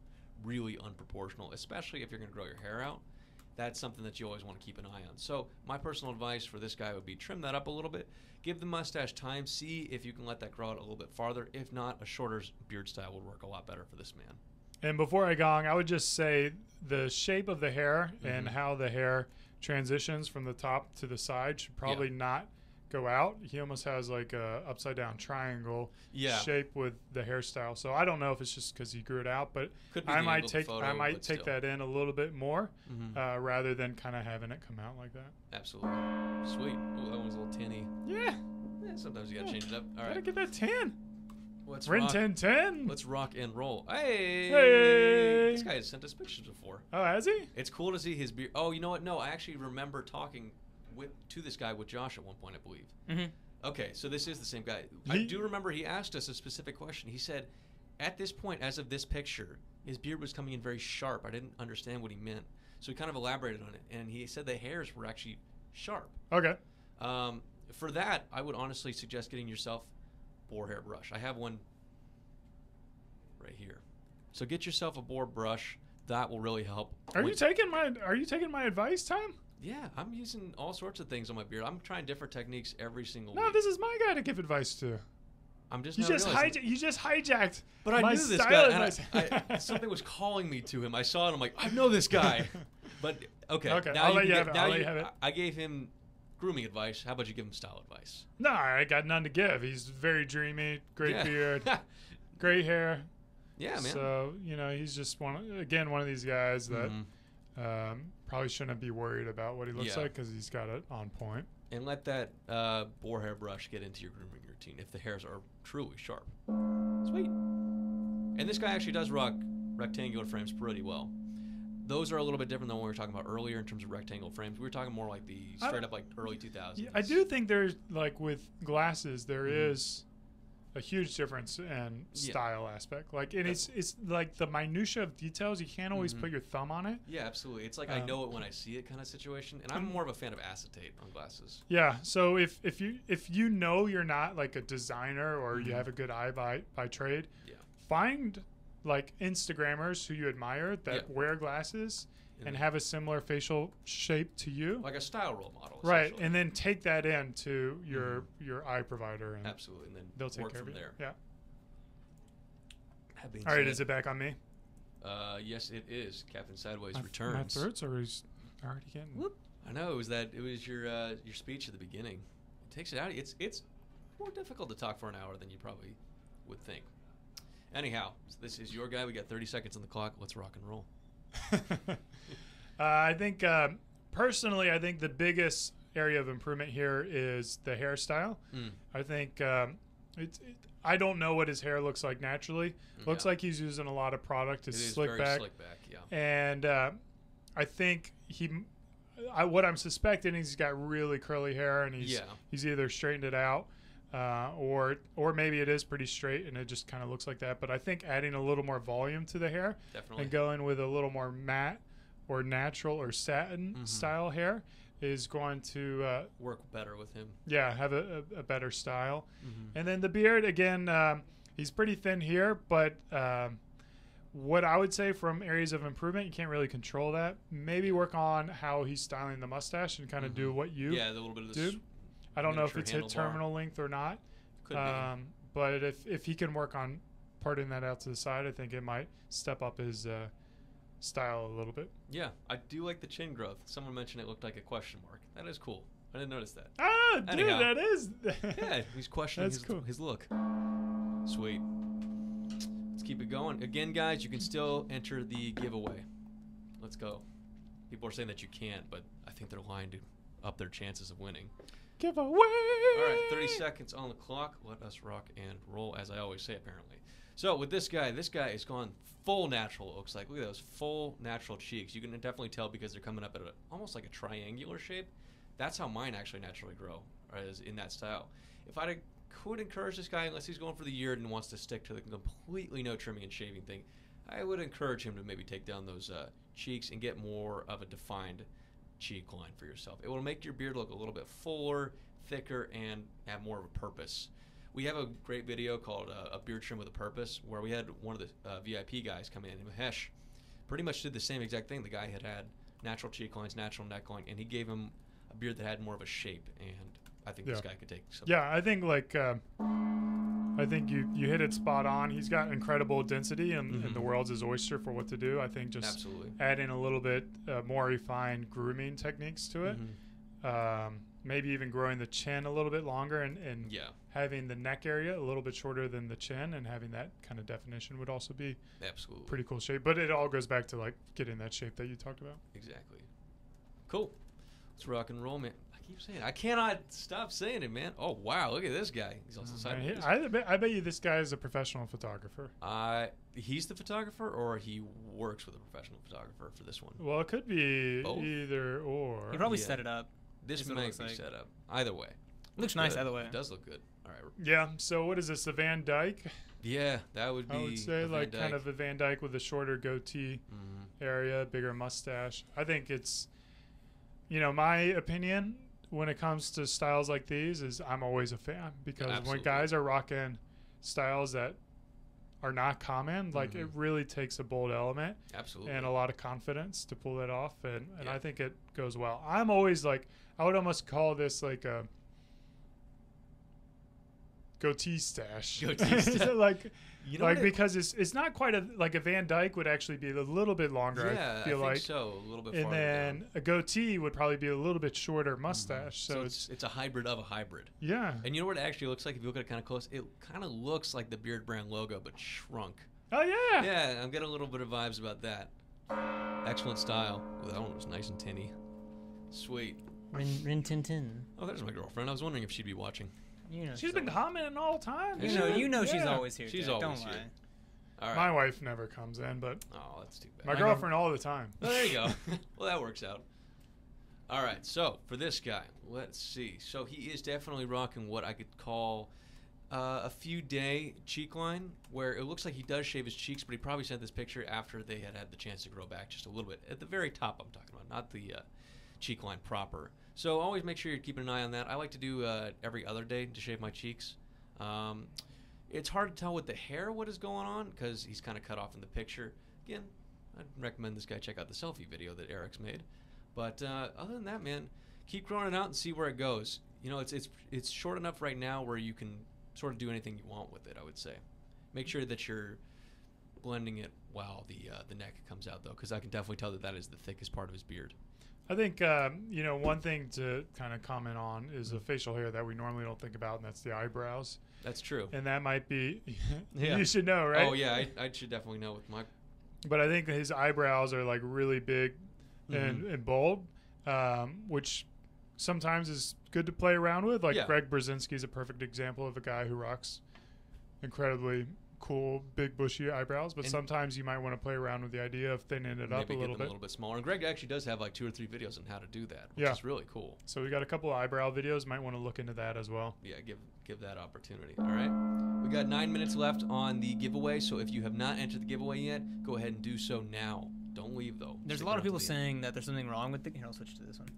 really unproportional, especially if you're going to grow your hair out. That's something that you always want to keep an eye on. So my personal advice for this guy would be trim that up a little bit. Give the mustache time. See if you can let that grow out a little bit farther. If not, a shorter beard style would work a lot better for this man. And before I gong, I would just say the shape of the hair and how the hair transitions from the top to the side should probably not go out. He almost has like a upside down triangle shape with the hairstyle. So I don't know if it's just because he grew it out, but Could be I the might angle of the take photo, but take still. that in a little bit more Mhm. rather than kind of having it come out like that. Absolutely. Sweet. Oh, that one's a little tinny. Yeah, Sometimes you gotta change it up. All gotta right. get that 10. Let's Rin rock. 10. Let's rock and roll. Hey! Hey! This guy has sent us pictures before. Oh, has he? It's cool to see his beard. Oh, you know what? No, I actually remember talking to this guy with Josh at one point, I believe. Mm-hmm. Okay, so this is the same guy. I do remember he asked us a specific question. He said, at this point, as of this picture, his beard was coming in very sharp. I didn't understand what he meant. So he kind of elaborated on it. And he said the hairs were actually sharp. Okay. For that, I would honestly suggest getting yourself boar hair brush. I have one right here. So get yourself a boar brush. That will really help. Are you taking my advice, Tom? Yeah, I'm using all sorts of things on my beard. I'm trying different techniques every single No, week. this is my guy to give advice to. I'm just You now just realizing- you just hijacked. But I my knew this style guy. advice. And something was calling me to him. I saw it. I'm like, I know this guy. But okay. Okay, Now I'll you let can you get- have it. now I'll let you have it. I gave him grooming advice. How about you give him style advice? No, I got none to give. He's very dreamy, great Yeah. beard, great hair. Yeah, man. So, he's just one of these guys that Mhm. probably shouldn't be worried about what he looks Yeah. like because he's got it on point. And let that boar hair brush get into your grooming routine if the hairs are truly sharp. Sweet. And this guy actually does rock rectangular frames pretty well. Those are a little bit different than what we were talking about earlier in terms of rectangle frames. We were talking more like the straight up like early 2000s. Yeah, I do think there's, like with glasses, there Mhm. is a huge difference in style aspect. Like, and it's like the minutia of details. You can't always put your thumb on it. Yeah, absolutely. It's like I know it when I see it kind of situation. And I'm more of a fan of acetate on glasses. Yeah. So if you know you're not like a designer or you have a good eye by trade, find like Instagrammers who you admire that wear glasses and have a similar facial shape to you. Like a style role model. Right. And then take that into your eye provider. And absolutely. And then they'll take work care from of it. there. Yeah. All right. Is it back on me? Yes, it is. Captain Sideways My returns. throat's already getting. Whoop. I know it was your speech at the beginning. It takes it out. It's more difficult to talk for an hour than you probably would think. Anyhow, so this is your guy. We got 30 seconds on the clock. Let's rock and roll. I think personally, I think the biggest area of improvement here is the hairstyle. I think I don't know what his hair looks like naturally. Looks like he's using a lot of product to slick back. Yeah. And I think what I'm suspecting is he's got really curly hair and he's either straightened it out or maybe it is pretty straight and it just kind of looks like that. But I think adding a little more volume to the hair and going with a little more matte or natural or satin style hair is going to work better with him. Yeah, have a better style. And then the beard, again, he's pretty thin here, but what I would say from areas of improvement, you can't really control that. Maybe work on how he's styling the mustache and kind of do what you a little bit of this do. I don't know if it's hit terminal length or not. Could be. But if he can work on parting that out to the side, I think it might step up his style a little bit. Yeah, I do like the chin growth. Someone mentioned it looked like a question mark. That is cool. I didn't notice that. Ah, dude, Anyhow. that is. Yeah, he's questioning That's his look. Sweet. Let's keep it going. Again, guys, you can still enter the giveaway. Let's go. People are saying that you can't, but I think they're lying to up their chances of winning. Giveaway! All right, 30 seconds on the clock. Let us rock and roll, as I always say, apparently. So with this guy is gone full natural, it looks like. Look at those full natural cheeks. You can definitely tell because they're coming up at almost like a triangular shape. That's how mine actually naturally grow, is in that style. If I could encourage this guy, unless he's going for the year and wants to stick to the completely no trimming and shaving thing, I would encourage him to maybe take down those cheeks and get more of a defined cheek line for yourself. It will make your beard look a little bit fuller, thicker, and have more of a purpose. We have a great video called A Beard Trim with a Purpose, where we had one of the VIP guys come in, and Mahesh pretty much did the same exact thing. The guy had natural cheek lines, natural neckline, and he gave him a beard that had more of a shape, and I think this guy could take some. Yeah, I think I think you hit it spot on. He's got incredible density, and the world's his oyster for what to do. I think just adding a little bit more refined grooming techniques to it. Maybe even growing the chin a little bit longer and having the neck area a little bit shorter than the chin and having that kind of definition would also be pretty cool shape. But it all goes back to like getting that shape that you talked about. Exactly. Cool. Let's rock and roll, man. I keep saying it. I cannot stop saying it, man. Oh, wow. Look at this guy. He's also sideways. I bet you this guy is a professional photographer. He's the photographer, or he works with a professional photographer for this one? Well, it could be both. Either or. He probably set it up. This may be set up. Either way. Looks nice either way. It does look good. All right. Yeah. So what is this, the Van Dyke? Yeah, that would be. I would say like kind of a Van Dyke with a shorter goatee area, bigger mustache. I think it's, my opinion when it comes to styles like these is I'm always a fan because when guys are rocking styles that are not common, like it really takes a bold element and a lot of confidence to pull that off, and I think it goes well. I'm always like, I would almost call this like a goatee stash. Goatee Is stash. it like, You know like what because it's not quite like a Van Dyke would actually be a little bit longer. Yeah, I feel think like so. A little bit and farther then down. a goatee would probably be a little bit shorter mustache. So So it's a hybrid of a hybrid. yeah. And you know what it actually looks like if you look at it kind of close? It kind of looks like the Beardbrand logo, but shrunk. Oh yeah. Yeah, I'm getting a little bit of vibes about that. Excellent style. Oh, that one was nice and tinny. Sweet. Rin Tin Tin. Oh, there's my girlfriend. I was wondering if she'd be watching. You know She's been commenting all the time. You know she's Yeah. always here. She's Jack. always Don't here. lie. All right. My wife never comes in, but Oh, that's too bad. my girlfriend all the time. Well, there you go. Well, that works out. All right, so for this guy, let's see. So he is definitely rocking what I could call a few day cheek line, where it looks like he does shave his cheeks, but he probably sent this picture after they had the chance to grow back just a little bit. At the very top, I'm talking about, not the cheek line proper. So always make sure you're keeping an eye on that. I like to do every other day to shave my cheeks. It's hard to tell with the hair what is going on because he's kind of cut off in the picture. Again, I'd recommend this guy check out the selfie video that Eric's made. But other than that, man, keep growing it out and see where it goes. You know, it's short enough right now where you can sort of do anything you want with it, I would say. Make sure that you're blending it while the neck comes out, though, because I can definitely tell that that is the thickest part of his beard. I think one thing to kind of comment on is the facial hair that we normally don't think about, and that's the eyebrows. That's true. And that might be Yeah. you should know, right? Oh, yeah, I should definitely know with my... But I think his eyebrows are like really big and bold, which sometimes is good to play around with. Like Yeah. Greg Brzezinski is a perfect example of a guy who rocks incredibly cool, big, bushy eyebrows. But And sometimes you might want to play around with the idea of thinning it up a maybe get little them bit. a little bit smaller. And Greg actually does have like 2 or 3 videos on how to do that, which Yeah. is really cool. So we got a couple of eyebrow videos. Might want to look into that as well. Yeah, give that opportunity. All right. We got 9 minutes left on the giveaway, so if you have not entered the giveaway yet, go ahead and do so now. Don't leave though. There's a Stick lot around of people to the end. saying that there's something wrong with the. Here, I'll switch to this one.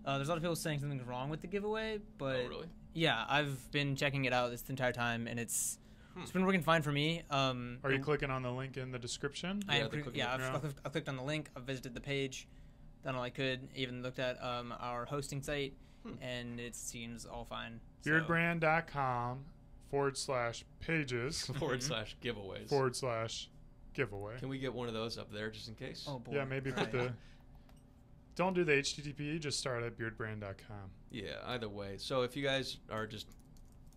There's a lot of people saying something's wrong with the giveaway, but Oh, really? yeah, I've been checking it out this entire time, and it's been working fine for me. Are you clicking on the link in the description? Yeah, the quick link. I clicked on the link. I visited the page, done all I could. Even looked at our hosting site, and it seems all fine. So- Beardbrand.com/pages /giveaways. /giveaway. Can we get one of those up there just in case? Oh boy. Yeah, maybe put the. Don't do the HTTP. Just start at beardbrand.com. Yeah, either way. So if you guys are just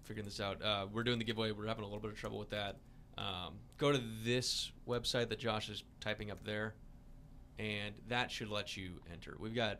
figuring this out, we're doing the giveaway. We're having a little bit of trouble with that. Go to this website that Josh is typing up there, and that should let you enter. We've got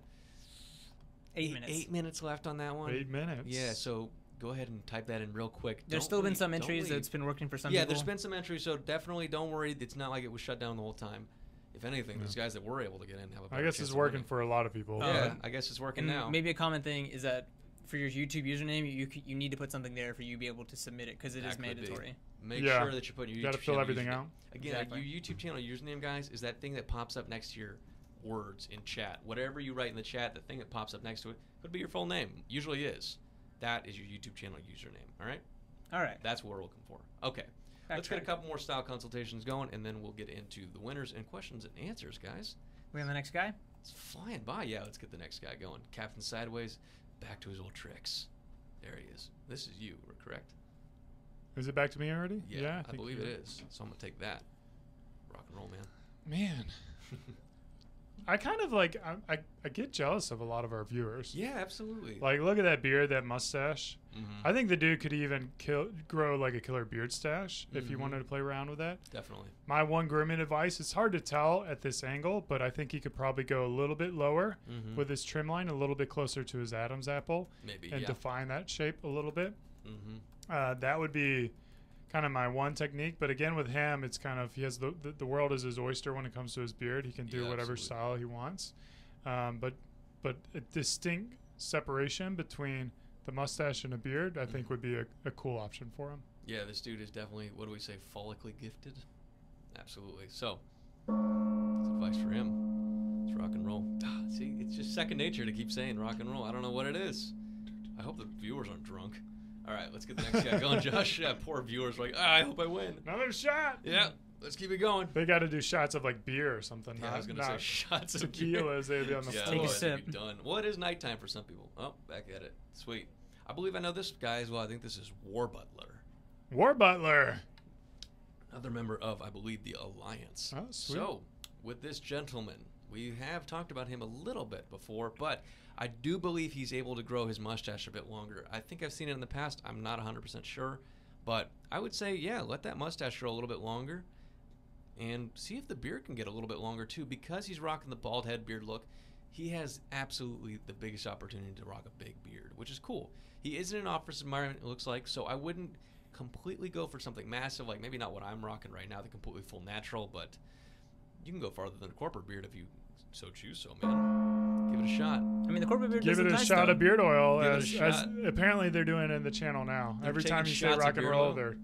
8 minutes. 8 minutes left on that one. 8 minutes. Yeah, so go ahead and type that in real quick. There's Don't still been leave, some don't entries leave. that's been working for some Yeah, people. there's been some entries, so definitely don't worry. It's not like it was shut down the whole time. If anything, those guys that were able to get in have a better I guess chance it's of working winning. for a lot of people. Yeah, I guess it's working And now. maybe a common thing is that for your YouTube username, you need to put something there for you to be able to submit it because it That is could be. mandatory. Make Yeah. sure that you put your You got to YouTube fill channel everything username. out. Again, Exactly. your YouTube channel username, guys, is that thing that pops up next to your words in chat. Whatever you write in the chat, the thing that pops up next to it could be your full name. Usually is. That is your YouTube channel username. All right? All right. That's what we're looking for. Okay. Let's get a couple more style consultations going, and then we'll get into the winners and questions and answers, guys. We on the next guy? It's flying by. Yeah, let's get the next guy going. Captain Sideways, back to his old tricks. There he is. This is you, correct? Is it back to me already? Yeah, I think believe you- it is. So I'm going to take that. Rock and roll, man. Man, I kind of like I get jealous of a lot of our viewers. Yeah, absolutely. Like, look at that beard, that mustache. Mhm. I think the dude could even grow like a killer beard stash if he Mhm. wanted to play around with that. Definitely. My one grooming advice, it's hard to tell at this angle, but I think he could probably go a little bit lower Mhm. with his trim line, a little bit closer to his Adam's apple, Maybe, and yeah. define that shape a little bit. Mm-hmm. That would be kind of my one technique. But again, with him, it's kind of he has the world is his oyster when it comes to his beard. He can do Yeah, whatever absolutely. style he wants. But a distinct separation between the mustache and a beard, I think, would be a cool option for him. Yeah, this dude is definitely, what do we say, follically gifted? Absolutely. So, that's advice for him. It's rock and roll. See, it's just second nature to keep saying rock and roll. I don't know what it is. I hope the viewers aren't drunk. All right, let's get the next guy going, Josh. Yeah, poor viewers are like, I hope I win. Another shot. Yeah, let's keep it going. They got to do shots of like beer or something. Yeah, I was going to say shots of tequila as they'd be on the yeah, floor. Take a otherwise it'd sip. be done. Well, it is nighttime for some people. Oh, back at it. Sweet. I believe I know this guy as well. I think this is War Butler. War Butler. Another member of, I believe, the Alliance. Oh, sweet. So, with this gentleman, we have talked about him a little bit before, but I do believe he's able to grow his mustache a bit longer. I think I've seen it in the past. I'm not 100% sure. But I would say, yeah, let that mustache grow a little bit longer and see if the beard can get a little bit longer, too. Because he's rocking the bald head beard look, he has absolutely the biggest opportunity to rock a big beard, which is cool. He is in an office environment, it looks like, so I wouldn't completely go for something massive, like maybe not what I'm rocking right now, the completely full natural, but you can go farther than a corporate beard if you so choose so, man. Give it a shot. I mean, the corporate beard Give does it look a nice, shot though. of beard oil, Give it a as shot. apparently they're doing it in the channel now. They're Every taking time you say shots of rock and beard roll, oil? they're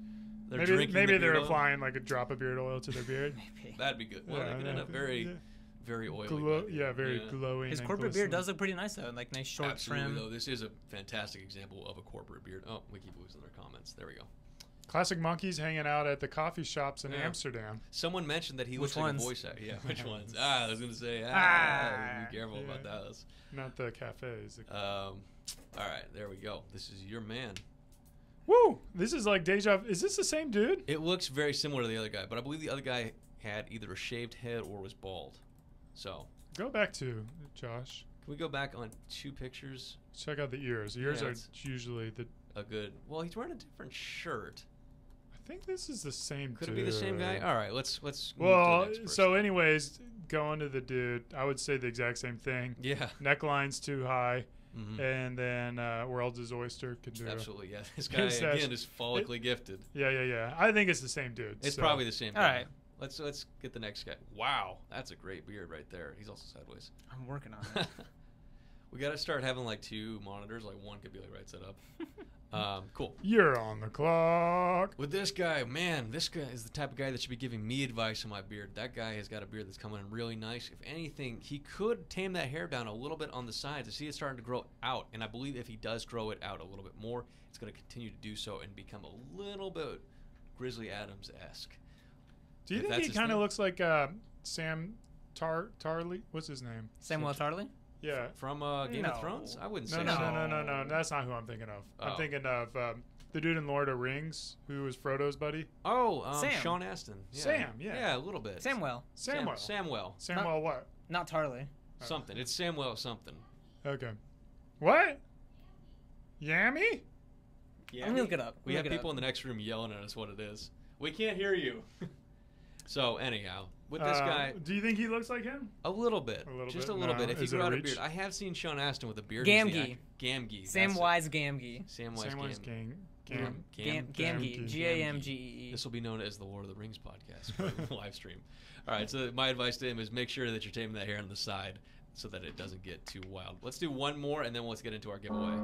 Drinking maybe the they're beard oil? applying like a drop of beard oil to their beard. Maybe. That'd be good. Well, Yeah, they could end up very, very oily. Very Yeah. glowing. His and corporate beard glistening. does look pretty nice, though. Like, nice short Absolutely, trim. though. This is a fantastic example of a corporate beard. Oh, we keep losing their comments. There we go. Classic monkeys hanging out at the coffee shops in Yeah. Amsterdam. Someone mentioned that he Which looks like ones? a voice actor. Yeah, which ones? I was going to say, be careful about Yeah. those. Not the cafes. All right, there we go. This is your man. Woo! This is like deja. Is this the same dude? It looks very similar to the other guy, but I believe the other guy had either a shaved head or was bald. So, Go back to Josh. can we go back on 2 pictures? Check out the ears. Ears Yeah, are it's- usually the. A good. Well, he's wearing a different shirt. I think this is the same. Could dude. it be the same guy? All right, let's. move to the Well, next person. so anyways, going to the dude, I would say the exact same thing. Yeah. Neckline's too high, Mhm. and then World's his oyster can do. Absolutely, yeah. This guy His again is follically gifted. Yeah. I think it's the same dude. It's so. probably the same All guy. right. Let's get the next guy. Wow, that's a great beard right there. He's also sideways. I'm working on it. We got to start having like 2 monitors. Like one could be like right side up. Cool. You're on the clock. With this guy, man, this guy is the type of guy that should be giving me advice on my beard. That guy has got a beard that's coming in really nice. If anything, he could tame that hair down a little bit on the sides. I see it starting to grow out, and I believe if he does grow it out a little bit more, it's going to continue to do so and become a little bit Grizzly Adams-esque. Do you If think that's he his kind of thing. looks like Sam Tarley? What's his name? Samuel Tarley? Yeah. From Game No. of Thrones? I wouldn't No, say no, so. no. That's not who I'm thinking of. Oh. I'm thinking of the dude in Lord of the Rings who was Frodo's buddy. Oh, Sam. Sean Astin. Yeah. Sam, yeah. Yeah, a little bit. Samwell. Samwell. Samwell. Samwell what? Not Tarley. Something. It's Samwell something. Okay. What? Yammy? Yeah. Let me look it up. We Let have me look it people up. in the next room yelling at us what it is. We can't hear you. So, anyhow, with this guy, Do you think he looks like him? a little bit. A little Just bit? a little No. bit. If he Is it grew a out a reach? beard. I have seen Sean Astin with a beard. Gamgee. Gamgee. Samwise Gamgee. Samwise Samwise Gamgee. Gang. Gamgee. Gamgee. This will be known as the Lord of the Rings podcast for the live stream. All right, so my advice to him is make sure that you're taming that hair on the side so that it doesn't get too wild. Let's do one more, and then let's get into our giveaway.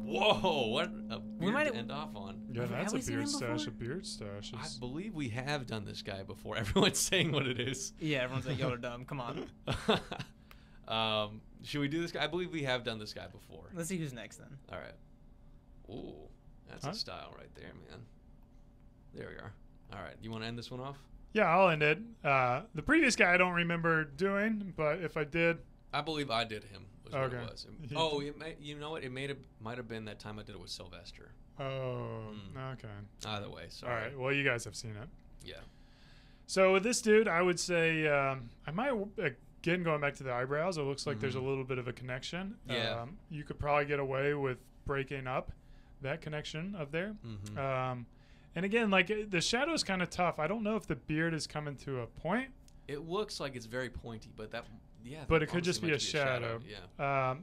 Whoa, what a beard might- to end off on. Yeah, Have that's we a seen beard him stash. before? A beard stash. I is- believe we have done this guy before. Everyone's saying what it is. Yeah, everyone's like, y'all are dumb. Come on. Should we do this guy? I believe we have done this guy before. Let's see who's next then. All right. Ooh, that's Huh? a style right there, man. There we are. All right, you want to end this one off? Yeah, I'll end it. The previous guy I don't remember doing, but if I did, I believe I did him. Was what Okay. it was. He- Oh, you know what? It might have been that time I did it with Sylvester. oh, Mm. okay. Either way, All sorry. right. Well, you guys have seen it. Yeah. So with this dude, I would say I might again going back to the eyebrows. It looks like there's a Mhm. little bit of a connection. Yeah. You could probably get away with breaking up that connection of there. Mm-hmm. And again, like the shadow is kind of tough. I don't know if the beard is coming to a point, It looks like it's very pointy, but that yeah. but that it could just honestly be a might shadow. Yeah.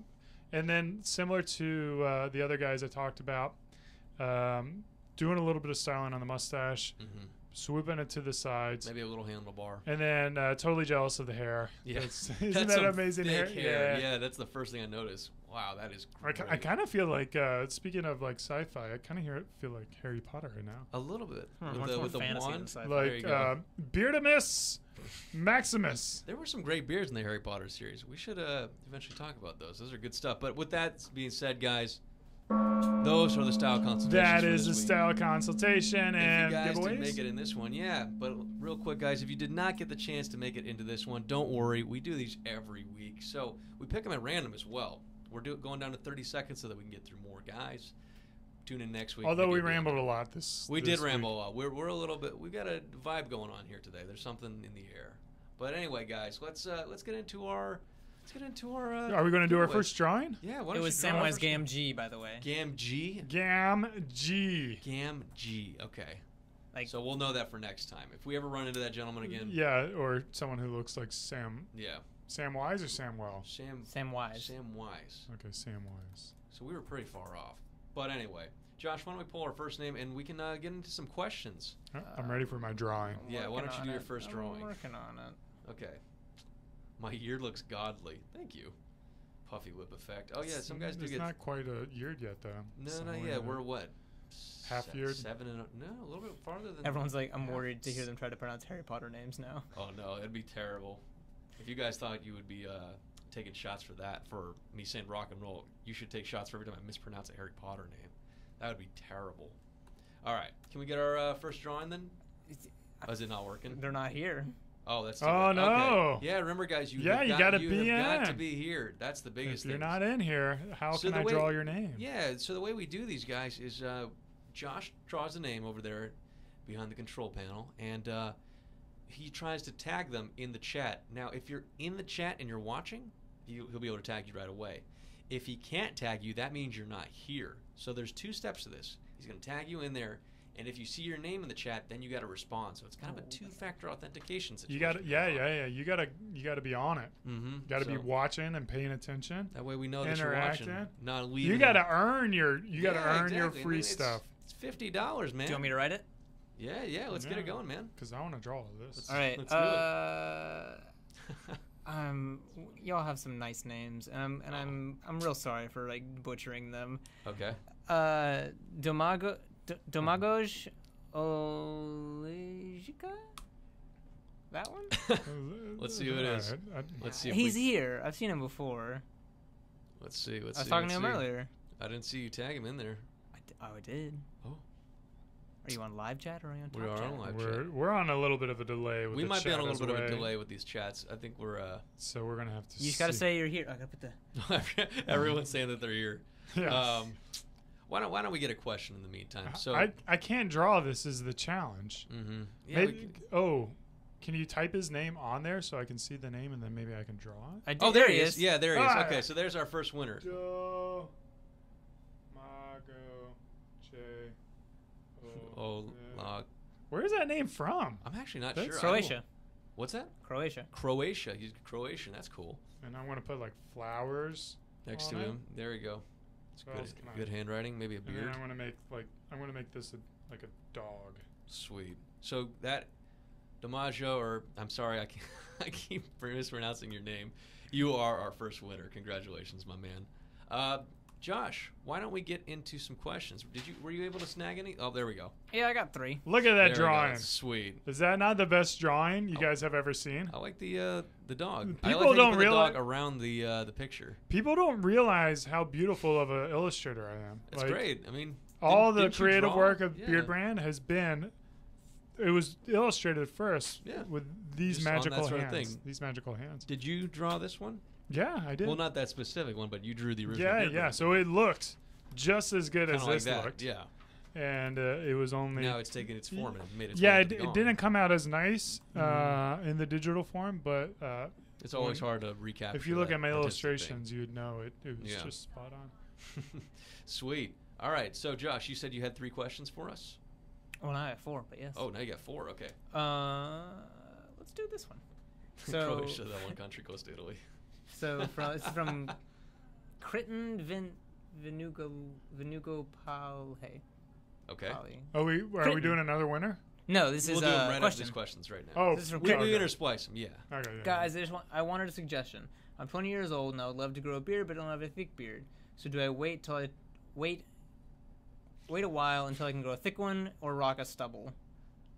And then similar to the other guys I talked about, doing a little bit of styling on the mustache, Mm-hmm. swooping it to the sides. Maybe a little handlebar. And then totally jealous of the hair. Yeah. Isn't That's that some amazing thick hair? Yeah, that's the first thing I noticed. Wow, that is I great. kind of feel like, speaking of like sci-fi, I kind of feel like Harry Potter right now. A little bit. Much With the, more with the fantasy than wand. sci-fi. There you Like go. Beardamus Maximus. There were some great beards in the Harry Potter series. We should eventually talk about those. Those are good stuff. But with that being said, guys, those are the style consultations. That for is the this week. style consultation If and you guys giveaways. didn't make it in this one, yeah. But real quick, guys, if you did not get the chance to make it into this one, don't worry. We do these every week. So we pick them at random as well. We're going down to 30 seconds so that we can get through more guys. tune in next week. Although Maybe we it'll be on rambled there. a lot this. We this did ramble week. a lot. We're a little bit. We've got a vibe going on here today. There's something in the air. But anyway, guys, let's get into our. Are we going to do our giveaway. first drawing? Yeah. Why It don't was you draw Samwise first? Gam G, by the way. Gam G. Gam G. Gam G. Okay. Like, So we'll know that for next time. If we ever run into that gentleman again. Yeah, or someone who looks like Sam. Yeah. Sam Wise or Sam Well? Sam Wise. Sam Wise. Okay, Sam Wise. So we were pretty far off. But anyway, Josh, why don't we pull our first name and we can get into some questions. I'm ready for my drawing. Yeah, why Working don't you on do your it. first drawing? I'm working on it. Okay. My ear looks godly. Thank you. Puffy whip effect. Oh yeah, some guys do It's get. not quite a year yet, though. No, Somewhere not yet. in We're what? Half-yeared? 7 and no, a little bit farther than. Everyone's like, I'm half. worried to hear them try to pronounce Harry Potter names now. Oh no, it'd be terrible. If you guys thought you would be taking shots for that, for me saying rock and roll, you should take shots for every time I mispronounce a Harry Potter name. That would be terrible. All right, can we get our first drawing then? Oh, is it not working? They're not here. Oh, that's. Too Oh, bad. no. Okay. Yeah, remember, guys. You Yeah, have you got, gotta you be have got to in. be here. That's the biggest If you're thing. not in here, how So can the I way- draw your name? Yeah, so the way we do these, guys, is Josh draws a name over there behind the control panel, and he tries to tag them in the chat. Now, if you're in the chat and you're watching, he'll be able to tag you right away. If he can't tag you, that means you're not here. So there's 2 steps to this. He's going to tag you in there, and if you see your name in the chat, then you got to respond. So it's kind of a 2-factor authentication situation. You got to, yeah. You got to be on it. Mm-hmm. Got to be watching and paying attention. That way we know that you're watching, interacting. not leaving. You got to earn your. Exactly. I Free mean, stuff. It's $50, man. Do you want me to write it? Yeah. Let's get it going, man. Because I want to draw this. All right. Let's do Y'all have some nice names, and I'm real sorry for like butchering them. Okay. Domagoj Olejka? That one? Let's see who it is. Let's see. If He's here. I've seen him before. Let's see. I was talking to him earlier. I didn't see you tag him in there. I did. Oh. Are you on live chat or are you on top We are chat? on live chat. We're on a little bit of a delay with We the might be on a chat little bit of a as delay with these chats. I think we're. So we're gonna have to. You just gotta say you're here. I gotta put the. Everyone's saying that they're here. Yeah. Why don't we get a question in the meantime? So. I can't draw. This is the challenge. Mm-hmm. Yeah. Can you type his name on there so I can see the name and then maybe I can draw it? I did, Oh, there he is. Yeah, there he is. Ah. Okay, so there's our first winner. Joe Mago J. Where's that name from? I'm actually not That's sure. Croatia. What's that? Croatia. Croatia. He's Croatian. That's cool. And I'm gonna put like flowers Next on to it. him. There we go. It's What else good. can I- Good handwriting. Maybe a And then beard. I'm gonna make this like a dog. Sweet. So that DiMaggio, or I'm sorry, I keep mispronouncing your name. You are our first winner. Congratulations, my man. Josh, why don't we get into some questions? Were you able to snag any? Oh, there we go. Yeah, I got 3. Look at that There we go. drawing. Sweet. Is that not the best drawing you guys have ever seen? I like the dog. People I like how don't you put the realize- dog around the picture. People don't realize how beautiful of an illustrator I am. That's Like, great. I mean, All the didn't you creative draw? work of Yeah. Beardbrand has been. It was illustrated first Yeah. with these Just on that magical sort of hands. thing. These magical hands. Did you draw this one? Yeah, I did. Well, not that specific one, but you drew the original. yeah, Beardbrand. yeah. So it looked just as good Kinda as like this that. looked. Yeah. And it was only. Now it's taken its form and made its yeah, way it, to the it gong. didn't come out as nice Mhm. in the digital form, but It's always hard to recapture. if you look that at my artistic thing. illustrations, you'd know it was Yeah. just spot on. Sweet. All right. So, Josh, you said you had 3 questions for us. Well, now I have 4, but yes. Oh, now you got 4. Okay. Let's do this one. So, Croatia, that one country close to Italy. it's from Crichton Venugo Palhe. Okay. Are we Crichton. doing another winner? No, this We'll is do them a right after question. these questions right now. Oh, This is from we okay. intersplice them. Yeah. Okay, yeah. Guys, I wanted a suggestion. I'm 20 years old and I would love to grow a beard, but I don't have a thick beard. So do I wait a while until I can grow a thick one, or rock a stubble?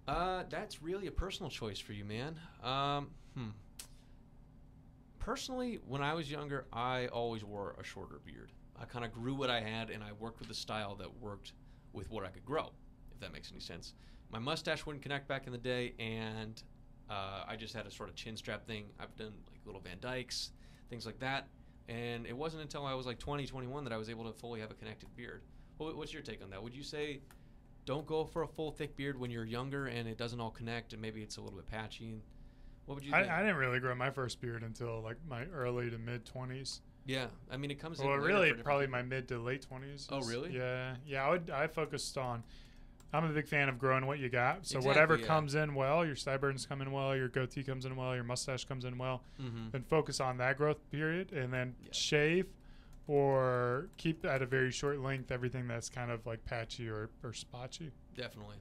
That's really a personal choice for you, man. Personally, when I was younger, I always wore a shorter beard. I kind of grew what I had, and I worked with a style that worked with what I could grow, if that makes any sense. My mustache wouldn't connect back in the day, and I just had a sort of chin strap thing. I've done like little Van Dykes, things like that. And it wasn't until I was like 20, 21 that I was able to fully have a connected beard. What's your take on that? Would you say don't go for a full thick beard when you're younger and it doesn't all connect and maybe it's a little bit patchy? What would you think? I didn't really grow my first beard until like my early to mid 20s. Yeah, I mean it comes. Well, in really, later for probably different my mid to late 20s. Oh, really? Yeah. I focused on. I'm a big fan of growing what you got. So Exactly, whatever yeah. comes in well, your sideburns come in well, your goatee comes in well, your mustache comes in well, Mm-hmm. then focus on that growth period, and then Yeah. shave or keep at a very short length everything that's kind of like patchy or spotchy. Definitely.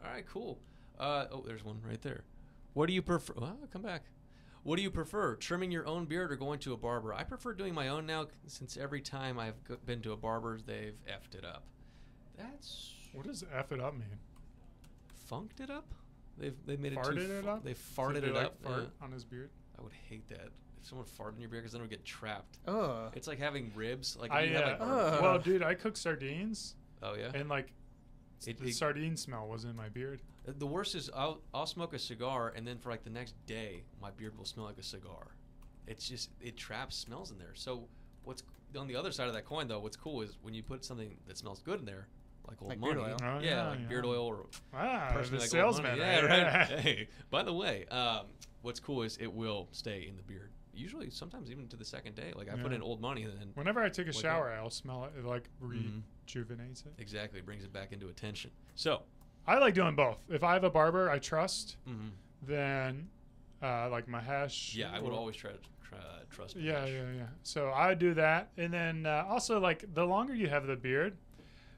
All right, cool. Oh, there's one right there. What do you prefer? Well, come back. What do you prefer, trimming your own beard or going to a barber? I prefer doing my own now, since every time I've been to a barber, they've effed it up. That's What does F it up mean? funked it up. They've made Farted it too. it up? They Did farted they, it like, up. fart Yeah. on his beard? I would hate that. If someone farted in your beard, because then it would get trapped. Oh. It's like having ribs. Like I you have like. well, dude, I cook sardines, Oh yeah. and like the It- sardine smell was in my beard. The worst is I'll smoke a cigar and then for like the next day my beard will smell like a cigar. It's just it traps smells in there. So what's on the other side of that coin though? What's cool is when you put something that smells good in there, like old Like money. beard oil. Oh, yeah, yeah, like yeah. beard oil or Ah, personally the like old salesman. money. Yeah, right? right. Hey, by the way, what's cool is it will stay in the beard. Usually, sometimes even to the second day. Like I put Yeah. in old money and then Whenever I take a Like shower, I'll smell it. It like Mhm. rejuvenates it. exactly brings it back into attention. So. I like doing both. If I have a barber I trust, Mhm. then like Mahesh. Yeah, I would or- always try to trust. Yeah, Mahesh. yeah. So I do that, and then also like the longer you have the beard,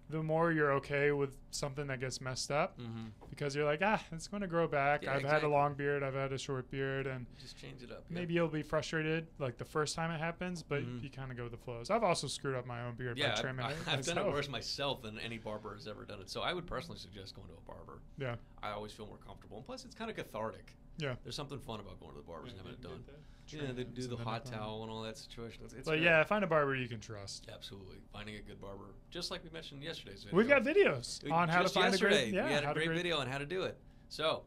the more you're okay with something that gets messed up, Mm-hmm. because you're like, it's going to grow back. Yeah, I've had exactly. a long beard, I've had a short beard, and Just change it up. yeah. maybe you'll be frustrated like the first time it happens, but Mhm. you kind of go with the flows. I've also screwed up my own beard Yeah, by trimming it. I've done it myself. worse myself than any barber has ever done it. So I would personally suggest going to a barber. Yeah. I always feel more comfortable, and plus it's kind of cathartic. Yeah. There's something fun about going to the barbers and having it done. Yeah, they Trimmings do the and hot then towel and all that situation. It's But great. yeah, find a barber you can trust. Absolutely, finding a good barber, just like we mentioned in yesterday's video. We've got videos We- on how to just find a yesterday, great. Yeah, we had how a to great video on how to do it. So,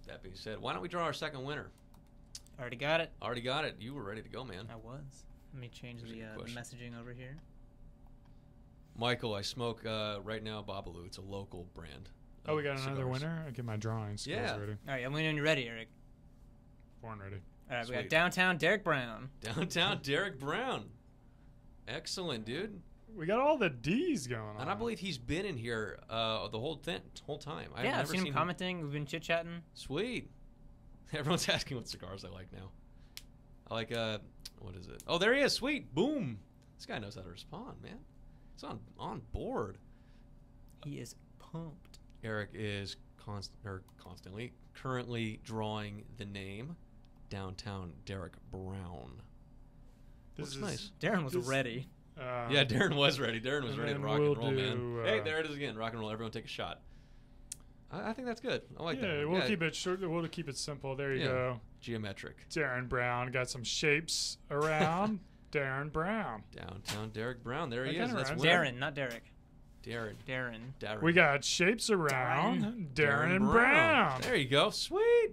that being said, why don't we draw our second winner? Already got it. Already got it. You were ready to go, man. I was. Let me change Here's a the good question. messaging over here. Michael, I smoke right now Babalu. It's a local brand. Oh, we got of another cigars. winner. I get my drawing skills Yeah. ready. All right, I'm when you're ready, Eric. Born ready. All right, we Sweet. got downtown Derek Brown. Downtown Derek Brown. Excellent, dude. We got all the D's going on. And I believe he's been in here the whole time. I've Yeah, I've never seen him commenting. We've been chit chatting. Sweet. Everyone's asking what cigars I like now. I like what is it? Oh, there he is. Sweet. Boom. This guy knows how to respond, man. He's on board. He is pumped. Eric is constantly currently drawing the name Downtown Derek Brown. This Looks is- nice. Darren was This- ready. Yeah, Darren was ready. Darren was and ready to then rock we'll and roll, man. do, Hey, there it is again. Rock and roll. Everyone take a shot. I think that's good. I like that. Yeah, one. we'll keep it short. We'll keep it simple. There you Yeah. go. Geometric. Darren Brown got some shapes around. Darren Brown. Downtown Derek Brown. There he That is. kinda That's rhymes. winner. Darren, not Derek. Darren. Darren. We got shapes around. Darren and Brown. There you go. Sweet.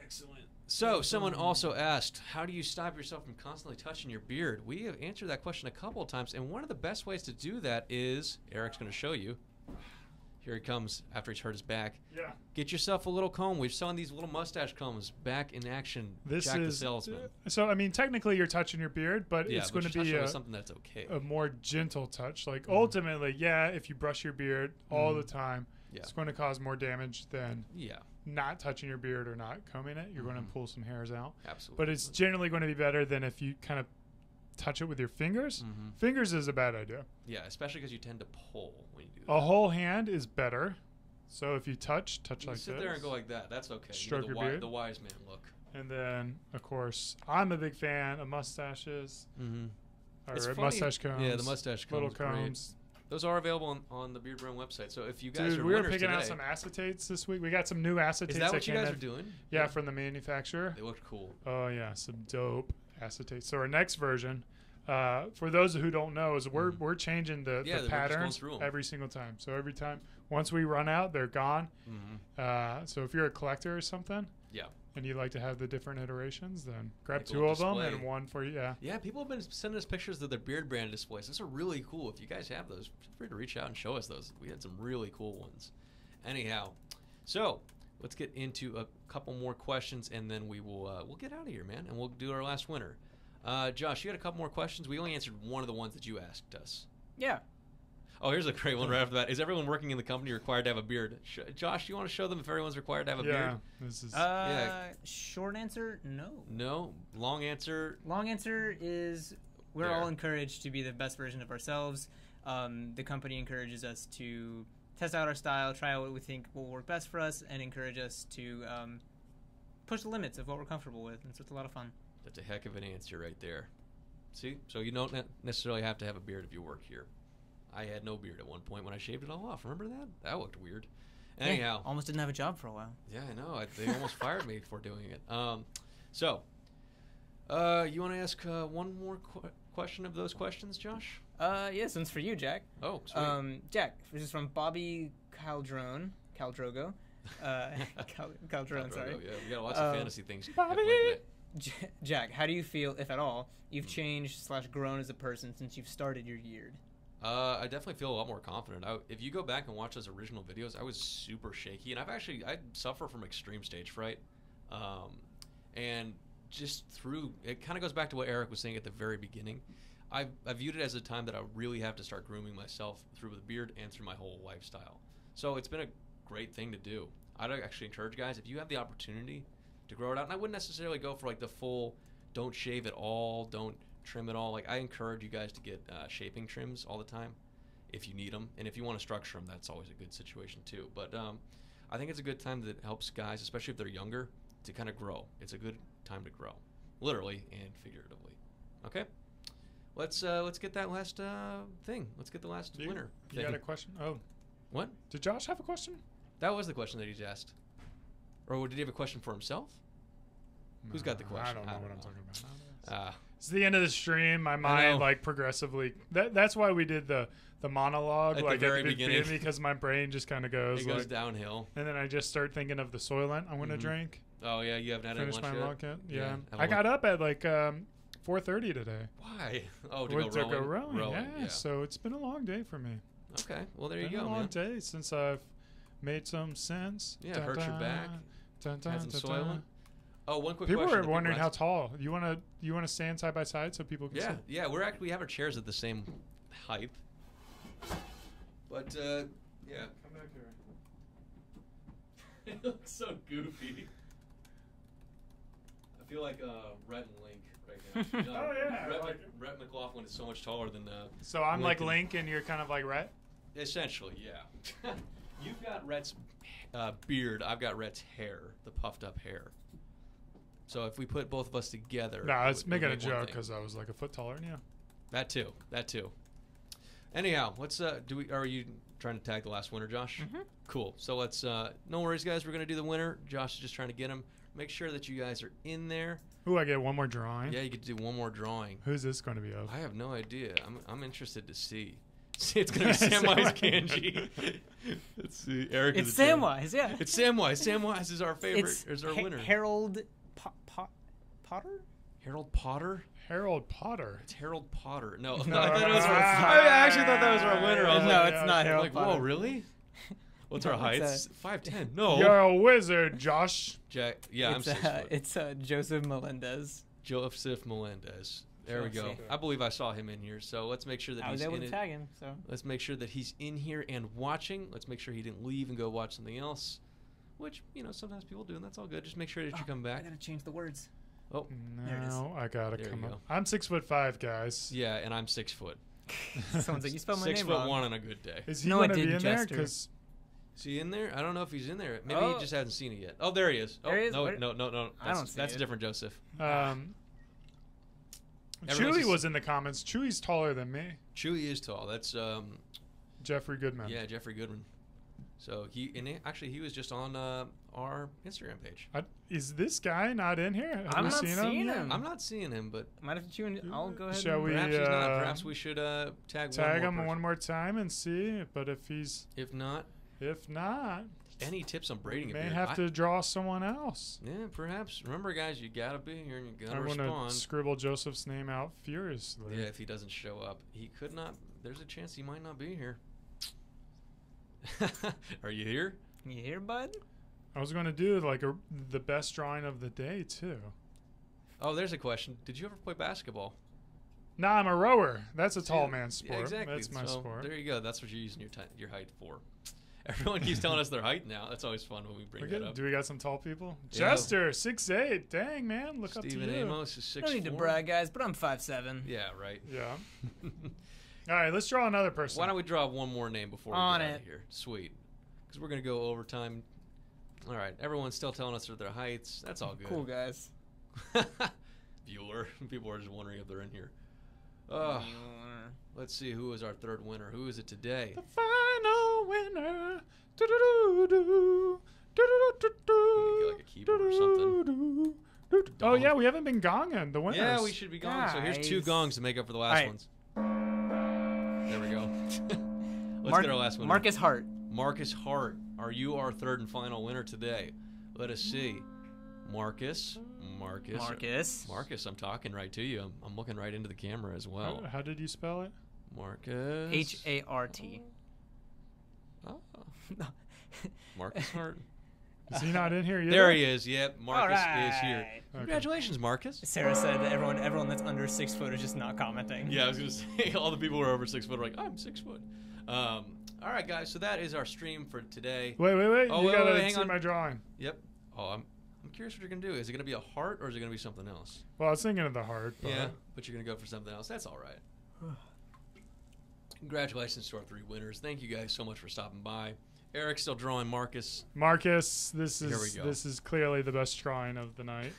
Excellent. So, someone also asked, how do you stop yourself from constantly touching your beard? We have answered that question a couple of times, and one of the best ways to do that is, Eric's going to show you. Here he comes after he's hurt his back. Yeah. Get yourself a little comb. We've seen these little mustache combs back in action. This Jack the is salesman. So I mean, technically you're touching your beard, but Yeah, it's but going to you're be touching with something that's okay. a more gentle touch. Like ultimately, yeah, if you brush your beard all the time, Yeah. it's going to cause more damage than Yeah, not touching your beard or not combing it. You're going to pull some hairs out. absolutely. But it's generally going to be better than if you kind of touch it with your fingers. Mhm. Fingers is a bad idea. Yeah, especially because you tend to pull when you do that. A whole hand is better. So if you touch You like sit this. there and go like that. That's okay. Stroke the your beard. The wise man look. And then, of course, I'm a big fan of mustaches. Mm-hmm. Or It's funny- mustache combs. Yeah, the mustache combs. Little great. combs. Those are available on the Beardbrand website. So if you guys Dude, are we were winners picking out today- some acetates this week. We got some new acetates. Is that what that you came guys in. are doing? Yeah, from the manufacturer. They looked cool. Oh, yeah, some dope acetates. So our next version, for those who don't know, is we're changing the Yeah, we're just going patterns through 'em. every single time. So every time, once we run out, they're gone. Mm-hmm. So if you're a collector or something, Yeah. and you like to have the different iterations, then grab Like a 2 little of them display. and one for you. Yeah. Yeah, people have been sending us pictures of their Beardbrand displays. Those are really cool. If you guys have those, feel free to reach out and show us those. We had some really cool ones. Anyhow, so let's get into a couple more questions, and then we'll get out of here, man, and we'll do our last winner. Josh, you had a couple more questions. We only answered one of the ones that you asked us. Yeah. Oh, here's a great one right after that. Is everyone working in the company required to have a beard? Josh, you want to show them if everyone's required to have a beard? This is Short answer, no. No. Long answer. Long answer is we're There. all encouraged to be the best version of ourselves. The company encourages us to test out our style, try out what we think will work best for us, and encourage us to push the limits of what we're comfortable with. And so it's a lot of fun. That's a heck of an answer right there. See? So you don't necessarily have to have a beard if you work here. I had no beard at one point when I shaved it all off. Remember that? That looked weird. Anyhow. Almost didn't have a job for a while. Yeah, I know. They almost fired me for doing it. So, you want to ask one more question of those questions, Josh? Yes, one's for you, Jack. Oh, sweet. Jack, this is from Bobby Caldrogo. Caldrogo, sorry. Yeah, we got lots of fantasy things. Bobby! Jack, how do you feel, if at all, you've changed / grown as a person since you've started your yeard? I definitely feel a lot more confident. If you go back and watch those original videos, I was super shaky, and I suffer from extreme stage fright, and just through it kind of goes back to what Eric was saying at the very beginning. I viewed it as a time that I really have to start grooming myself through the beard and through my whole lifestyle. So it's been a great thing to do. I'd actually encourage guys, if you have the opportunity to grow it out, and I wouldn't necessarily go for like the full, don't shave it all, don't trim it all. Like, I encourage you guys to get shaping trims all the time if you need them, and if you want to structure them, that's always a good situation too. But I think it's a good time that helps guys, especially if they're younger, to kind of grow. It's a good time to grow, literally and figuratively. Okay, let's get that last thing. Let's get the last winner. You got a question? Oh, what? Did Josh have a question? That was the question that he's asked, or did he have a question for himself? Who's got the question? I don't know what I'm talking about. It's the end of the stream. My mind like progressively. That's why we did the monologue At like the very at the beginning, because my brain just kind of goes. It goes like, downhill. And then I just start thinking of the Soylent I'm gonna drink. Oh yeah, you haven't had Finish lunch my yet? lunch yet? Yeah. have I a got up at like 4:30 today. Why? Oh, to Went go to rowing. go rowing. Yeah. So it's been a long day for me. Okay. Well, there you Been go, a long man. day since I've made some sense. Yeah, hurt your back. Had some Soylent. Oh, one quick People question. were wondering how tall. You wanna stand side by side so people can see? Yeah. We have our chairs at the same height. But yeah. Come back here. It looks so goofy. I feel like Rhett and Link right now. Oh, yeah, Rhett McLaughlin is so much taller than. So I'm like Link, and you're kind of like Rhett. Essentially, yeah. You've got Rhett's beard. I've got Rhett's hair, the puffed up hair. So if we put both of us together, No, I was making a make one joke thing. because I was like a foot taller than you. That too. Anyhow, let's are you trying to tag the last winner, Josh? Mm-hmm. Cool. So let's no worries, guys. We're gonna do the winner. Josh is just trying to get him. Make sure that you guys are in there. Ooh, I get one more drawing. Yeah, you could do one more drawing. Who's this going to be of? I have no idea. I'm interested to see. See, it's gonna be Samwise Kanji. Let's see. Eric. It's Samwise, yeah. It's Samwise. Samwise is our favorite. Is our winner. Harold Potter? Harold Potter. Harold Potter. It's Harold Potter. No, No, I thought it was I actually thought that was our winner. I was No, like, it's not Harold like, Potter. whoa, really? What's our No, height? it's 5'10". No. You're a wizard, Josh. Jack. Yeah, I'm 6 foot. It's Joseph Melendez. Joseph Melendez. There we go. Joseph. I believe I saw him in here. So let's make sure that I was he's able in to it. tag him, so. Let's make sure that he's in here and watching. Let's make sure he didn't leave and go watch something else, which sometimes people do, and that's all good. Just make sure that you come back. I gotta change the words. Oh, There it is. No, I gotta There come you up. go. I'm 6'5", guys. yeah, and I'm 6 foot. Someone's like, you spelled my 6 name foot wrong. 1 on a good day. Is he No, I gonna be didn't, in there? Jester. Because Is he in there? I don't know if he's in there. Maybe Oh. he just hasn't seen it yet. Oh, there he is. Oh, There he is? no, Where- no. I don't see That's it. different, Joseph. Everyone's Chewy Chewy was in the comments. Chewy's taller than me. Chewy is tall. That's Jeffrey Goodman. yeah, Jeffrey Goodman. So actually he was just on our Instagram page. Is this guy not in here? Have I'm we not seen seeing him? him. I'm not seeing him, but Might have to tune. I'll go ahead. Shall and we, perhaps he's not. Perhaps we should tag Tag one him more one more time and see. But if he's person. If not, If not, Any tips on braiding we a may beard? have to draw someone else. Yeah, perhaps. Remember, guys, you gotta be here and you gotta I'm going to respond. scribble Joseph's name out furiously. Yeah, if he doesn't show up, he could not. There's a chance he might not be here. Are you here? You here, bud? I was going to do like the best drawing of the day too. Oh, there's a question. Did you ever play basketball? Nah, I'm a rower. That's a tall See, man's sport. Yeah, exactly. That's my So, sport. There you go. That's what you're using your height for. Everyone keeps telling us their height now. That's always fun when we bring that up. Do we got some tall people? Yeah. Jester, 6'8". Dang, man. Look Stephen up to you. Amos is 6'4". No need to brag, guys, but I'm 5'7". Yeah, right. Yeah. All right, let's draw another person. Why don't we draw one more name before we On get out it. of here? Sweet. Because we're going to go overtime. All right. Everyone's still telling us their heights. That's all good. Cool, guys. Bueller. People are just wondering if they're in here. Let's see who is our third winner. Who is it today? The final winner. Do-do-do-do-do. Do-do-do-do-do. You need like a keyboard or something. Oh, yeah, we haven't been gonging the winners. Yeah, we should be going. So here's 2 Guys. gongs to make up for the last All right. ones. There we go. Let's get our last one. Marcus Hart. Marcus Hart, are you our third and final winner today? Let us see. Marcus, I'm talking right to you. I'm looking right into the camera as well. How did you spell it? Marcus. Hart. Oh. Marcus Hart. Is he not in here yet? There he is. Yep, Marcus All is here. right. Okay. Congratulations, Marcus. Sarah said that everyone that's under 6 foot is just not commenting. Yeah, I was gonna say all the people who are over 6 foot are like, I'm 6 foot. All right, guys. So that is our stream for today. Wait. Oh, You wait, gotta hang see on. my drawing. Yep. Oh, I'm curious what you're gonna do. Is it gonna be a heart or is it gonna be something else? Well, I was thinking of the heart. But Yeah, but you're gonna go for something else. That's all right. Congratulations to our 3 winners. Thank you guys so much for stopping by. Eric's still drawing Marcus. Marcus, this Here we is go. this is clearly the best drawing of the night.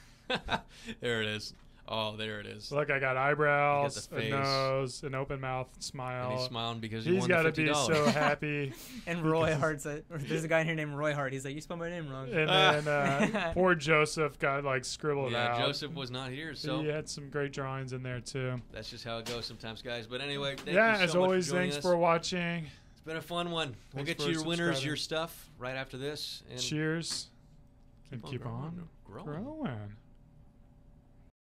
There it is. Oh, there it is. Look, I got eyebrows, You got the a face. nose, an open mouth And he's smile. smiling because he He's won got the to $50. be so happy. And Roy Hart said, or there's a guy in here named Roy Hart. He's like, you spelled my name wrong. And then poor Joseph got like scribbled Yeah, out. Joseph was not here, so He had some great drawings in there too. that's just how it goes sometimes, guys. But anyway, thank Yeah, you so as much always, for joining thanks us. for watching. It's been a fun one. We'll Thanks get for you your winners, subscribing. your stuff right after this. And Cheers. And keep growing. on Growing. growing.